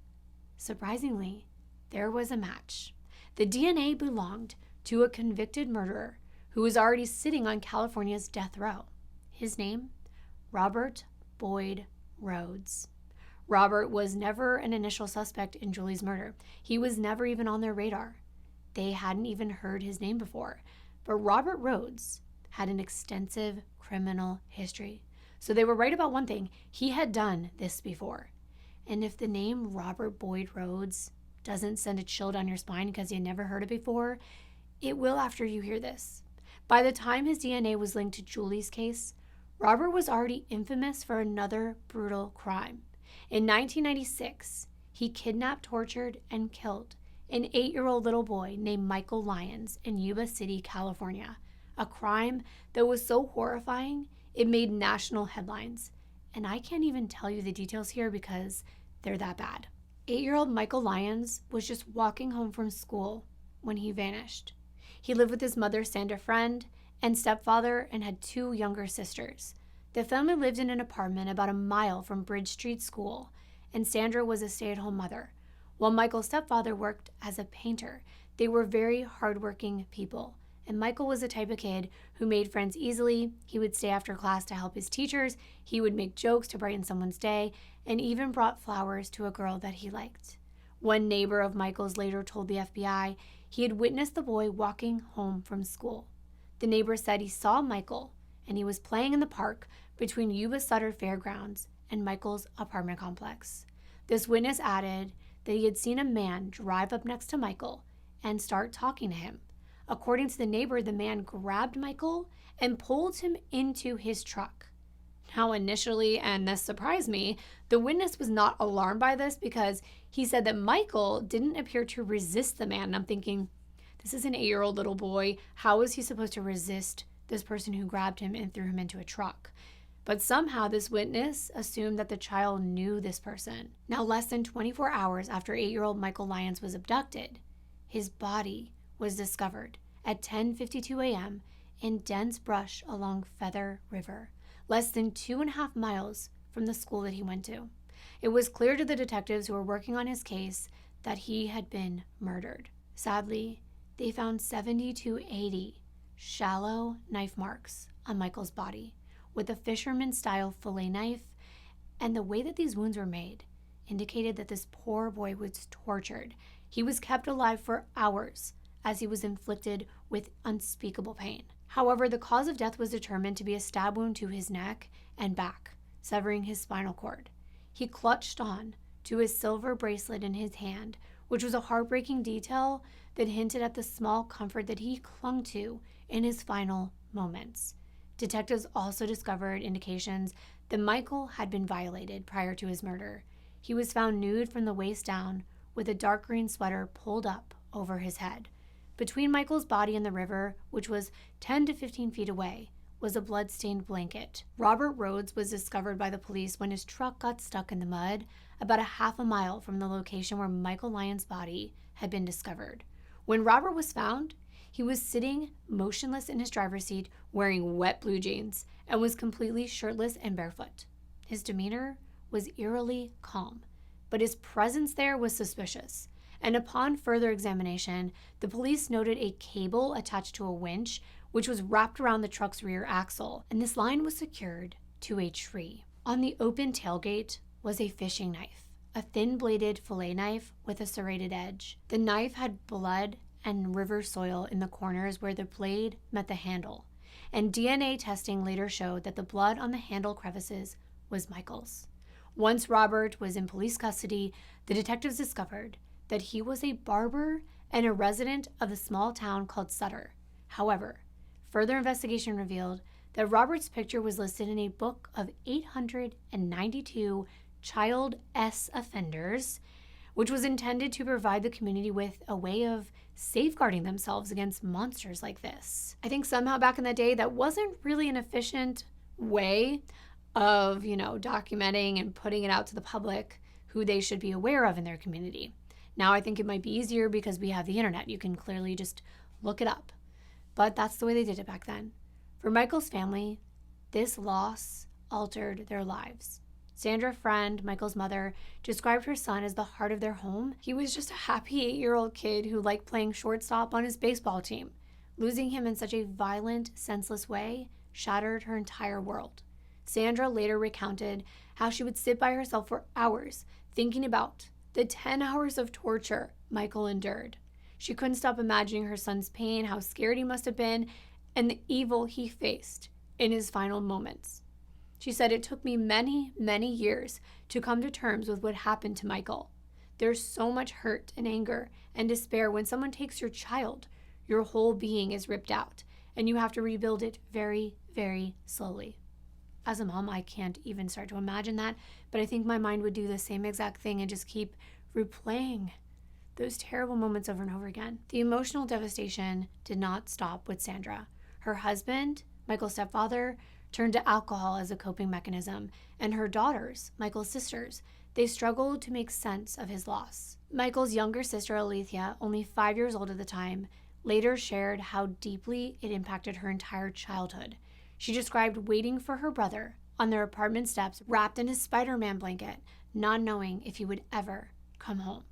[SPEAKER 1] Surprisingly, there was a match. The DNA belonged to a convicted murderer who was already sitting on California's death row. His name, Robert Boyd Rhodes. Robert was never an initial suspect in Julie's murder. He was never even on their radar. They hadn't even heard his name before. But Robert Rhodes had an extensive criminal history. So they were right about one thing. He had done this before. And if the name Robert Boyd Rhodes doesn't send a chill down your spine because you never heard it before, it will after you hear this. By the time his DNA was linked to Julie's case, Robert was already infamous for another brutal crime. In 1996, he kidnapped, tortured, and killed an 8-year-old little boy named Michael Lyons in Yuba City, California, a crime that was so horrifying it made national headlines. And I can't even tell you the details here because they're that bad. 8-year-old Michael Lyons was just walking home from school when he vanished. He lived with his mother, Sandra Friend, and stepfather, and had 2 younger sisters. The family lived in an apartment about a mile from Bridge Street School, and Sandra was a stay-at-home mother. While Michael's stepfather worked as a painter, they were very hardworking people. And Michael was the type of kid who made friends easily. He would stay after class to help his teachers. He would make jokes to brighten someone's day, and even brought flowers to a girl that he liked. One neighbor of Michael's later told the FBI he had witnessed the boy walking home from school. The neighbor said he saw Michael, and he was playing in the park between Yuba Sutter Fairgrounds and Michael's apartment complex. This witness added that he had seen a man drive up next to Michael and start talking to him. According to the neighbor, the man grabbed Michael and pulled him into his truck. Now, initially, and this surprised me, the witness was not alarmed by this because he said that Michael didn't appear to resist the man. And I'm thinking, this is an 8-year-old little boy. How is he supposed to resist this person who grabbed him and threw him into a truck? But somehow this witness assumed that the child knew this person. Now, less than 24 hours after 8-year-old Michael Lyons was abducted, his body was discovered at 10:52 a.m. in dense brush along Feather River, less than 2.5 miles from the school that he went to. It was clear to the detectives who were working on his case that he had been murdered. Sadly, they found 70 to 80 shallow knife marks on Michael's body with a fisherman-style fillet knife, and the way that these wounds were made indicated that this poor boy was tortured. He was kept alive for hours as he was inflicted with unspeakable pain. However, the cause of death was determined to be a stab wound to his neck and back, severing his spinal cord. He clutched on to his silver bracelet in his hand, which was a heartbreaking detail that hinted at the small comfort that he clung to in his final moments. Detectives also discovered indications that Michael had been violated prior to his murder. He was found nude from the waist down with a dark green sweater pulled up over his head. Between Michael's body and the river, which was 10 to 15 feet away, was a blood-stained blanket. Robert Rhodes was discovered by the police when his truck got stuck in the mud about a half a mile from the location where Michael Lyons' body had been discovered. When Robert was found, he was sitting motionless in his driver's seat wearing wet blue jeans and was completely shirtless and barefoot. His demeanor was eerily calm, but his presence there was suspicious. And upon further examination, the police noted a cable attached to a winch which was wrapped around the truck's rear axle, and this line was secured to a tree. On the open tailgate was a fishing knife, a thin-bladed fillet knife with a serrated edge. The knife had blood and river soil in the corners where the blade met the handle, and DNA testing later showed that the blood on the handle crevices was Michael's. Once Robert was in police custody, the detectives discovered that he was a barber and a resident of the small town called Sutter. However, further investigation revealed that Robert's picture was listed in a book of 892 child S offenders, which was intended to provide the community with a way of safeguarding themselves against monsters like this. I think somehow back in the day, that wasn't really an efficient way of, documenting and putting it out to the public who they should be aware of in their community. Now I think it might be easier because we have the internet. You can clearly just look it up. But that's the way they did it back then. For Michael's family, this loss altered their lives. Sandra Friend, Michael's mother, described her son as the heart of their home. He was just a happy 8-year-old kid who liked playing shortstop on his baseball team. Losing him in such a violent, senseless way shattered her entire world. Sandra later recounted how she would sit by herself for hours thinking about the 10 hours of torture Michael endured. She couldn't stop imagining her son's pain, how scared he must have been, and the evil he faced in his final moments. She said, "It took me many, many years to come to terms with what happened to Michael. There's so much hurt and anger and despair when someone takes your child. Your whole being is ripped out, and you have to rebuild it very, very slowly." As a mom, I can't even start to imagine that, but I think my mind would do the same exact thing and just keep replaying those terrible moments over and over again. The emotional devastation did not stop with Sandra. Her husband, Michael's stepfather, turned to alcohol as a coping mechanism, and her daughters, Michael's sisters, they struggled to make sense of his loss. Michael's younger sister, Alethea, only 5 years old at the time, later shared how deeply it impacted her entire childhood. She described waiting for her brother on their apartment steps, wrapped in his Spider-Man blanket, not knowing if he would ever come home.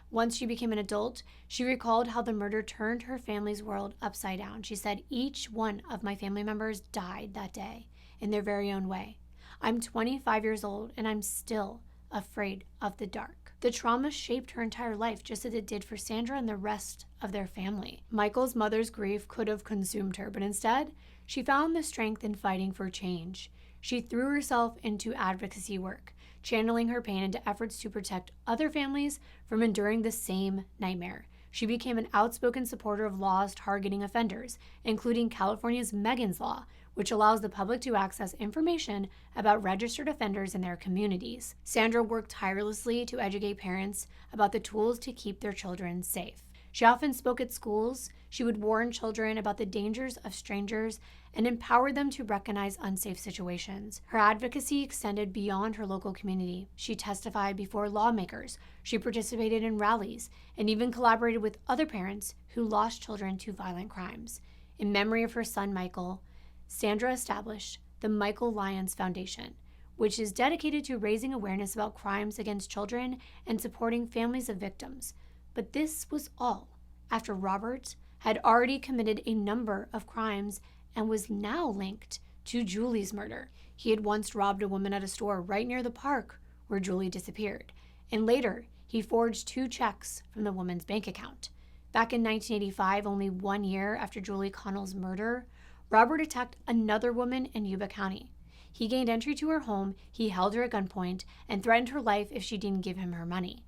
[SPEAKER 1] Once she became an adult, she recalled how the murder turned her family's world upside down. She said, "Each one of my family members died that day in their very own way. I'm 25 years old and I'm still afraid of the dark." The trauma shaped her entire life, just as it did for Sandra and the rest of their family. Michael's mother's grief could have consumed her, but instead, she found the strength in fighting for change. She threw herself into advocacy work, channeling her pain into efforts to protect other families from enduring the same nightmare. She became an outspoken supporter of laws targeting offenders, including California's Megan's Law, which allows the public to access information about registered offenders in their communities. Sandra worked tirelessly to educate parents about the tools to keep their children safe. She often spoke at schools. She would warn children about the dangers of strangers and empowered them to recognize unsafe situations. Her advocacy extended beyond her local community. She testified before lawmakers. She participated in rallies and even collaborated with other parents who lost children to violent crimes. In memory of her son, Michael, Sandra established the Michael Lyons Foundation, which is dedicated to raising awareness about crimes against children and supporting families of victims. But this was all after Robert had already committed a number of crimes and was now linked to Julie's murder. He had once robbed a woman at a store right near the park where Julie disappeared, and later he forged 2 checks from the woman's bank account. Back in 1985, only 1 year after Julie Connell's murder, Robert attacked another woman in Yuba County. He gained entry to her home, he held her at gunpoint, and threatened her life if she didn't give him her money.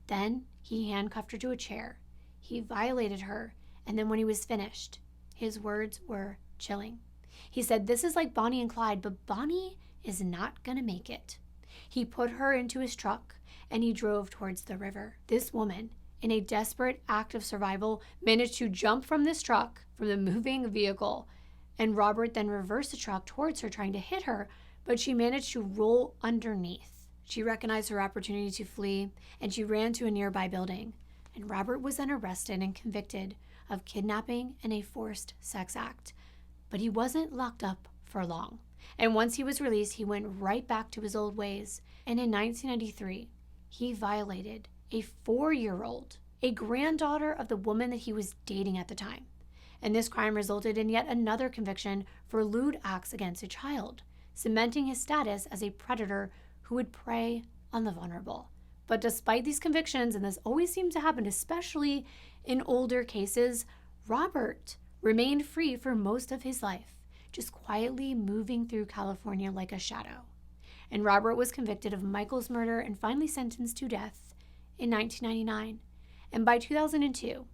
[SPEAKER 1] Then he handcuffed her to a chair. He violated her, and then when he was finished, his words were chilling. He said, "This is like Bonnie and Clyde, but Bonnie is not gonna make it." He put her into his truck, and he drove towards the river. This woman, in a desperate act of survival, managed to jump from this truck, from the moving vehicle, and Robert then reversed the truck towards her, trying to hit her, but she managed to roll underneath. She recognized her opportunity to flee, and she ran to a nearby building. And Robert was then arrested and convicted of kidnapping and a forced sex act. But he wasn't locked up for long. And once he was released, he went right back to his old ways. And in 1993, he violated a 4-year-old, a granddaughter of the woman that he was dating at the time. And this crime resulted in yet another conviction for lewd acts against a child, cementing his status as a predator who would prey on the vulnerable. But despite these convictions, and this always seems to happen, especially in older cases, Robert remained free for most of his life, just quietly moving through California like a shadow. And Robert was convicted of Michael's murder and finally sentenced to death in 1999. And by 2002,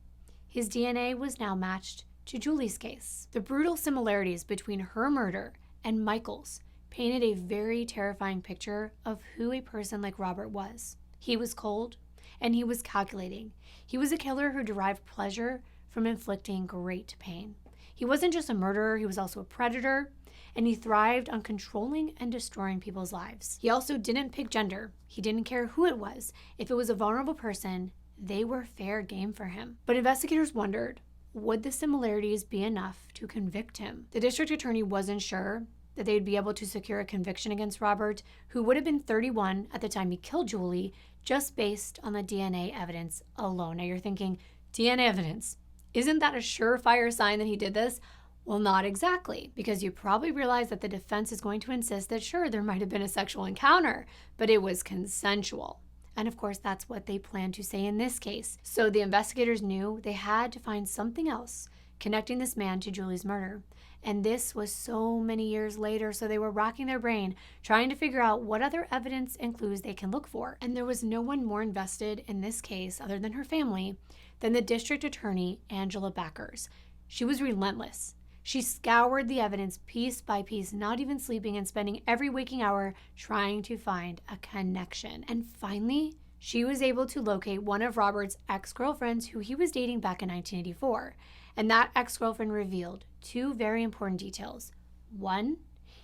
[SPEAKER 1] his DNA was now matched to Julie's case. The brutal similarities between her murder and Michael's painted a very terrifying picture of who a person like Robert was. He was cold, and he was calculating. He was a killer who derived pleasure from inflicting great pain. He wasn't just a murderer, he was also a predator, and he thrived on controlling and destroying people's lives. He also didn't pick gender. He didn't care who it was. If it was a vulnerable person, they were fair game for him. But investigators wondered, would the similarities be enough to convict him? The district attorney wasn't sure that they'd be able to secure a conviction against Robert, who would have been 31 at the time he killed Julie, just based on the DNA evidence alone. Now you're thinking, DNA evidence, isn't that a surefire sign that he did this? Well, not exactly, because you probably realize that the defense is going to insist that sure, there might have been a sexual encounter, but it was consensual. And of course, that's what they planned to say in this case. So the investigators knew they had to find something else connecting this man to Julie's murder. And this was so many years later, so they were racking their brain, trying to figure out what other evidence and clues they can look for. And there was no one more invested in this case, other than her family, than the district attorney, Angela Backers. She was relentless. She scoured the evidence piece by piece, not even sleeping and spending every waking hour trying to find a connection. And finally, she was able to locate one of Robert's ex-girlfriends who he was dating back in 1984. And that ex-girlfriend revealed two very important details. One,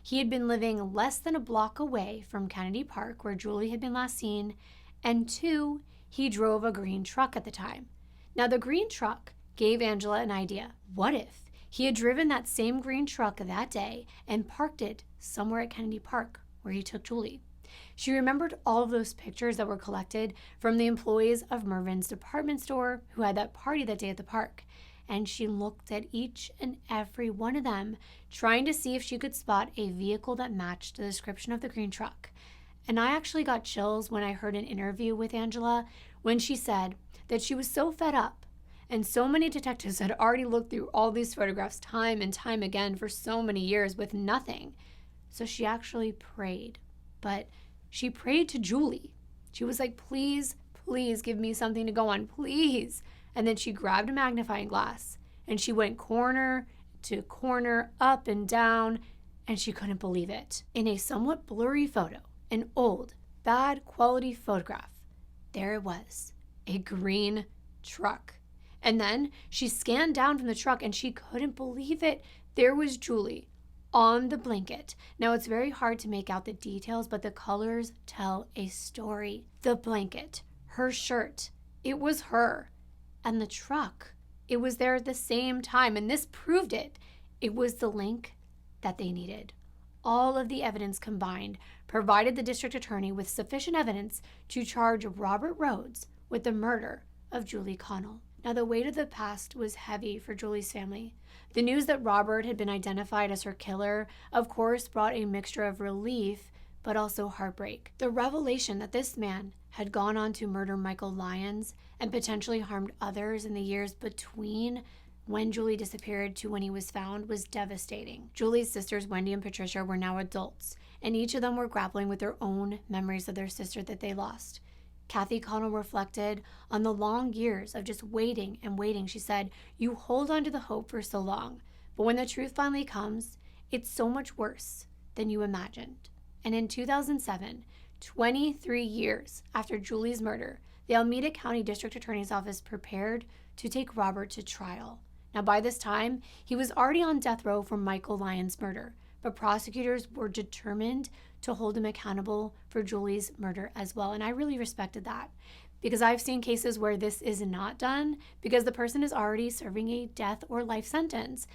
[SPEAKER 1] he had been living less than a block away from Kennedy Park, where Julie had been last seen. And two, he drove a green truck at the time. Now, the green truck gave Angela an idea. What if he had driven that same green truck that day and parked it somewhere at Kennedy Park where he took Julie? She remembered all of those pictures that were collected from the employees of Mervyn's department store who had that party that day at the park. And she looked at each and every one of them, trying to see if she could spot a vehicle that matched the description of the green truck. And I actually got chills when I heard an interview with Angela when she said that she was so fed up, and so many detectives had already looked through all these photographs time and time again for so many years with nothing. So she actually prayed, but she prayed to Julie. She was like, please, please give me something to go on, please. And then she grabbed a magnifying glass and she went corner to corner, up and down, and she couldn't believe it. In a somewhat blurry photo, an old, bad quality photograph, there it was, a green truck. And then she scanned down from the truck and she couldn't believe it. There was Julie on the blanket. Now it's very hard to make out the details, but the colors tell a story. The blanket, her shirt, it was her. And the truck, it was there at the same time. And this proved it. It was the link that they needed. All of the evidence combined provided the district attorney with sufficient evidence to charge Robert Rhodes with the murder of Julie Connell. Now, the weight of the past was heavy for Julie's family. The news that Robert had been identified as her killer, of course, brought a mixture of relief, but also heartbreak. The revelation that this man had gone on to murder Michael Lyons and potentially harmed others in the years between when Julie disappeared to when he was found was devastating. Julie's sisters, Wendy and Patricia, were now adults, and each of them were grappling with their own memories of their sister that they lost. Kathy Connell reflected on the long years of just waiting and waiting. She said, "You hold on to the hope for so long, but when the truth finally comes, it's so much worse than you imagined." And in 2007, 23 years after Julie's murder, the Alameda County District Attorney's Office prepared to take Robert to trial. Now, by this time, he was already on death row for Michael Lyons' murder, but prosecutors were determined to hold him accountable for Julie's murder as well. And I really respected that, because I've seen cases where this is not done because the person is already serving a death or life sentence.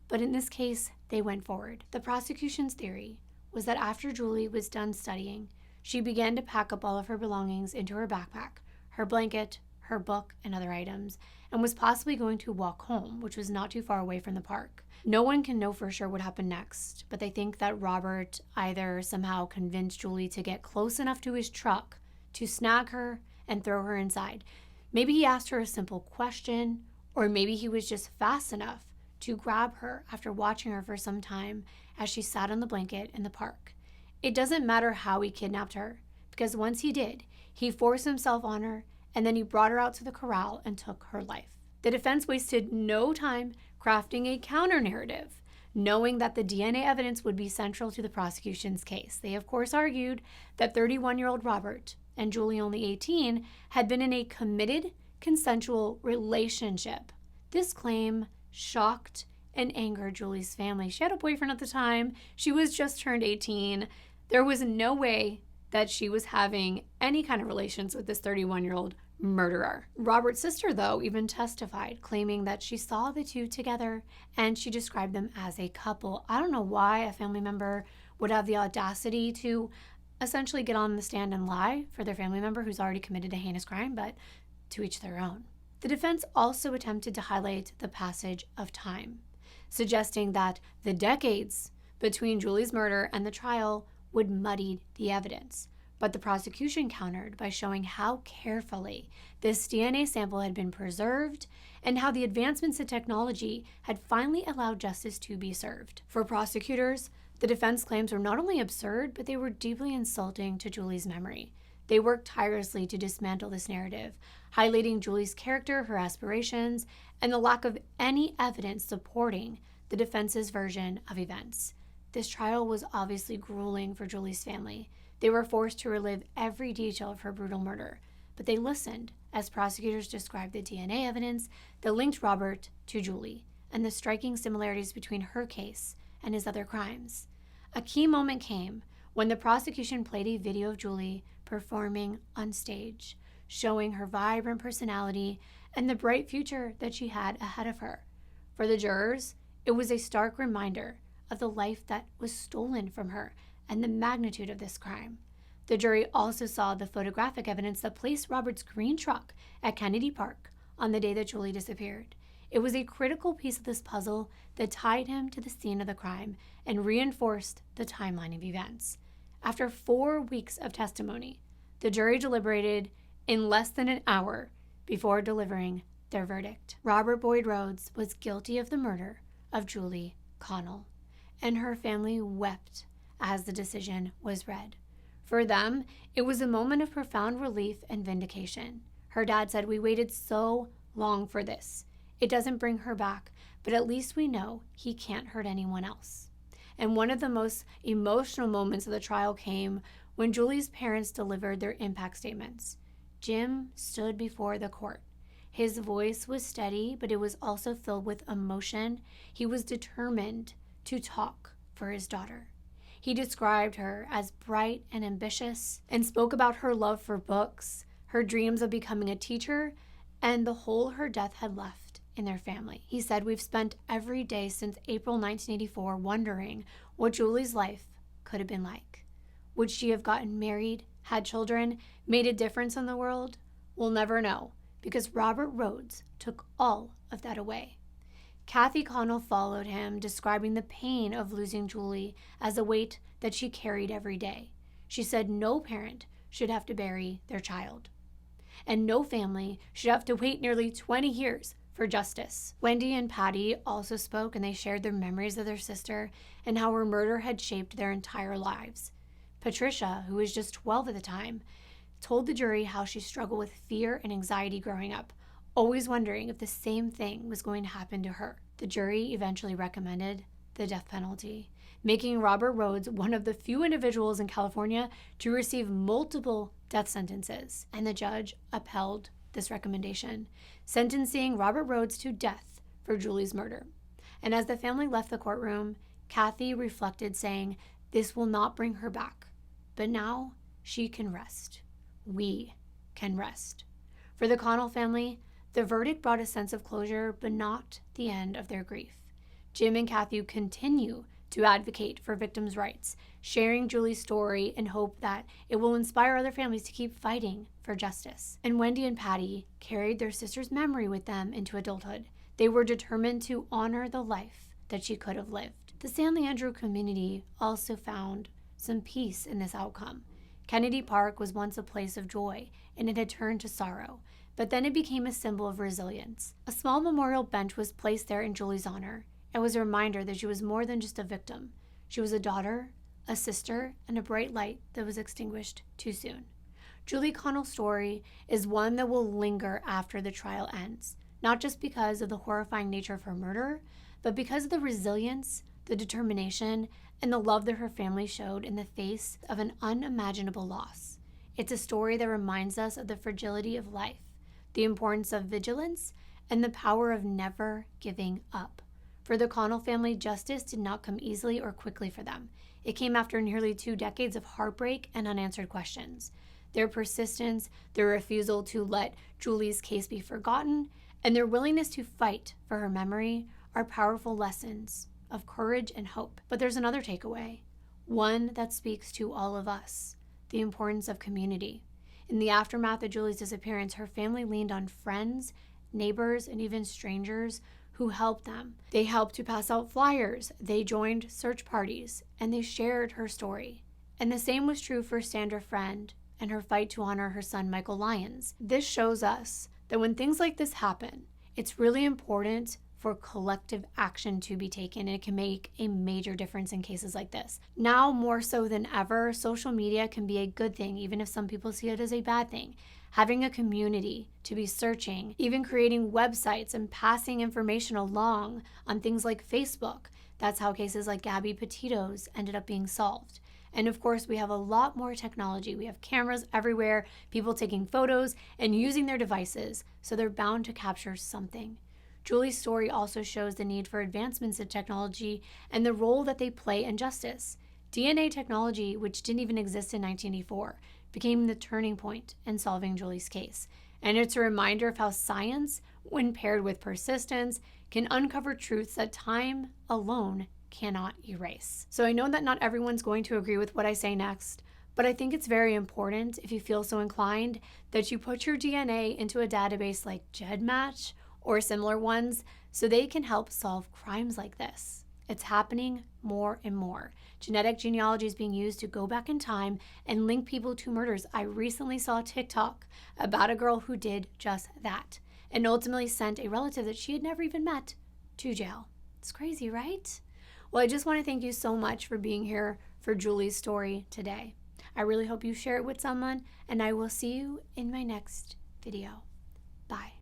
[SPEAKER 1] But in this case, they went forward. The prosecution's theory was that after Julie was done studying, she began to pack up all of her belongings into her backpack, her blanket, her book, and other items, and was possibly going to walk home, which was not too far away from the park. No one can know for sure what happened next, but they think that Robert either somehow convinced Julie to get close enough to his truck to snag her and throw her inside. Maybe he asked her a simple question, or maybe he was just fast enough to grab her after watching her for some time as she sat on the blanket in the park. It doesn't matter how he kidnapped her, because once he did, he forced himself on her, and then he brought her out to the corral and took her life. The defense wasted no time crafting a counter-narrative, knowing that the DNA evidence would be central to the prosecution's case. They, of course, argued that 31-year-old Robert and Julie, only 18, had been in a committed, consensual relationship. This claim shocked and angered Julie's family. She had a boyfriend at the time. She was just turned 18. There was no way that she was having any kind of relations with this 31-year-old murderer. Robert's sister, though, even testified, claiming that she saw the two together and she described them as a couple. I don't know why a family member would have the audacity to essentially get on the stand and lie for their family member who's already committed a heinous crime, but to each their own. The defense also attempted to highlight the passage of time, suggesting that the decades between Julie's murder and the trial would muddy the evidence. But the prosecution countered by showing how carefully this DNA sample had been preserved and how the advancements in technology had finally allowed justice to be served. For prosecutors, the defense claims were not only absurd, but they were deeply insulting to Julie's memory. They worked tirelessly to dismantle this narrative, highlighting Julie's character, her aspirations, and the lack of any evidence supporting the defense's version of events. This trial was obviously grueling for Julie's family. They were forced to relive every detail of her brutal murder, but they listened as prosecutors described the DNA evidence that linked Robert to Julie and the striking similarities between her case and his other crimes. A key moment came when the prosecution played a video of Julie performing on stage, showing her vibrant personality and the bright future that she had ahead of her. For the jurors, it was a stark reminder of the life that was stolen from her and the magnitude of this crime. The jury also saw the photographic evidence that placed Robert's green truck at Kennedy Park on the day that Julie disappeared. It was a critical piece of this puzzle that tied him to the scene of the crime and reinforced the timeline of events. After 4 weeks of testimony, the jury deliberated in less than an hour before delivering their verdict. Robert Boyd Rhodes was guilty of the murder of Julie Connell, and her family wept as the decision was read. For them, it was a moment of profound relief and vindication. Her dad said, "We waited so long for this. It doesn't bring her back, but at least we know he can't hurt anyone else." And one of the most emotional moments of the trial came when Julie's parents delivered their impact statements. Jim stood before the court. His voice was steady, but it was also filled with emotion. He was determined to talk for his daughter. He described her as bright and ambitious and spoke about her love for books, her dreams of becoming a teacher, and the hole her death had left in their family. He said, "We've spent every day since April 1984 wondering what Julie's life could have been like. Would she have gotten married, had children, made a difference in the world? We'll never know, because Robert Rhodes took all of that away." Kathy Connell followed him, describing the pain of losing Julie as a weight that she carried every day. She said no parent should have to bury their child, and no family should have to wait nearly 20 years for justice. Wendy and Patty also spoke, and they shared their memories of their sister and how her murder had shaped their entire lives. Patricia, who was just 12 at the time, told the jury how she struggled with fear and anxiety growing up, always wondering if the same thing was going to happen to her. The jury eventually recommended the death penalty, making Robert Rhodes one of the few individuals in California to receive multiple death sentences, and the judge upheld this recommendation, sentencing Robert Rhodes to death for Julie's murder. And as the family left the courtroom, Kathy reflected, saying, "This will not bring her back, but now she can rest. We can rest." For the Connell family, the verdict brought a sense of closure, but not the end of their grief. Jim and Kathy continue to advocate for victims' rights, sharing Julie's story in hope that it will inspire other families to keep fighting for justice. And Wendy and Patty carried their sister's memory with them into adulthood. They were determined to honor the life that she could have lived. The San Leandro community also found some peace in this outcome. Kennedy Park was once a place of joy, and it had turned to sorrow. But then it became a symbol of resilience. A small memorial bench was placed there in Julie's honor. It was a reminder that she was more than just a victim. She was a daughter, a sister, and a bright light that was extinguished too soon. Julie Connell's story is one that will linger after the trial ends, not just because of the horrifying nature of her murder, but because of the resilience, the determination, and the love that her family showed in the face of an unimaginable loss. It's a story that reminds us of the fragility of life, the importance of vigilance, and the power of never giving up. For the Connell family, justice did not come easily or quickly for them. It came after nearly 2 decades of heartbreak and unanswered questions. Their persistence, their refusal to let Julie's case be forgotten, and their willingness to fight for her memory are powerful lessons of courage and hope. But there's another takeaway, one that speaks to all of us: the importance of community. In the aftermath of Julie's disappearance, her family leaned on friends, neighbors, and even strangers who helped them. They helped to pass out flyers, they joined search parties, and they shared her story. And the same was true for Sandra Friend and her fight to honor her son, Michael Lyons. This shows us that when things like this happen, it's really important for collective action to be taken, and it can make a major difference in cases like this. Now, more so than ever, social media can be a good thing, even if some people see it as a bad thing. Having a community to be searching, even creating websites and passing information along on things like Facebook. That's how cases like Gabby Petito's ended up being solved. And of course, we have a lot more technology. We have cameras everywhere, people taking photos and using their devices, so they're bound to capture something. Julie's story also shows the need for advancements in technology and the role that they play in justice. DNA technology, which didn't even exist in 1984, became the turning point in solving Julie's case. And it's a reminder of how science, when paired with persistence, can uncover truths that time alone cannot erase. So I know that not everyone's going to agree with what I say next, but I think it's very important, if you feel so inclined, that you put your DNA into a database like GEDmatch or similar ones so they can help solve crimes like this. It's happening more and more. Genetic genealogy is being used to go back in time and link people to murders. I recently saw a TikTok about a girl who did just that and ultimately sent a relative that she had never even met to jail. It's crazy, right? Well, I just want to thank you so much for being here for Julie's story today. I really hope you share it with someone, and I will see you in my next video. Bye.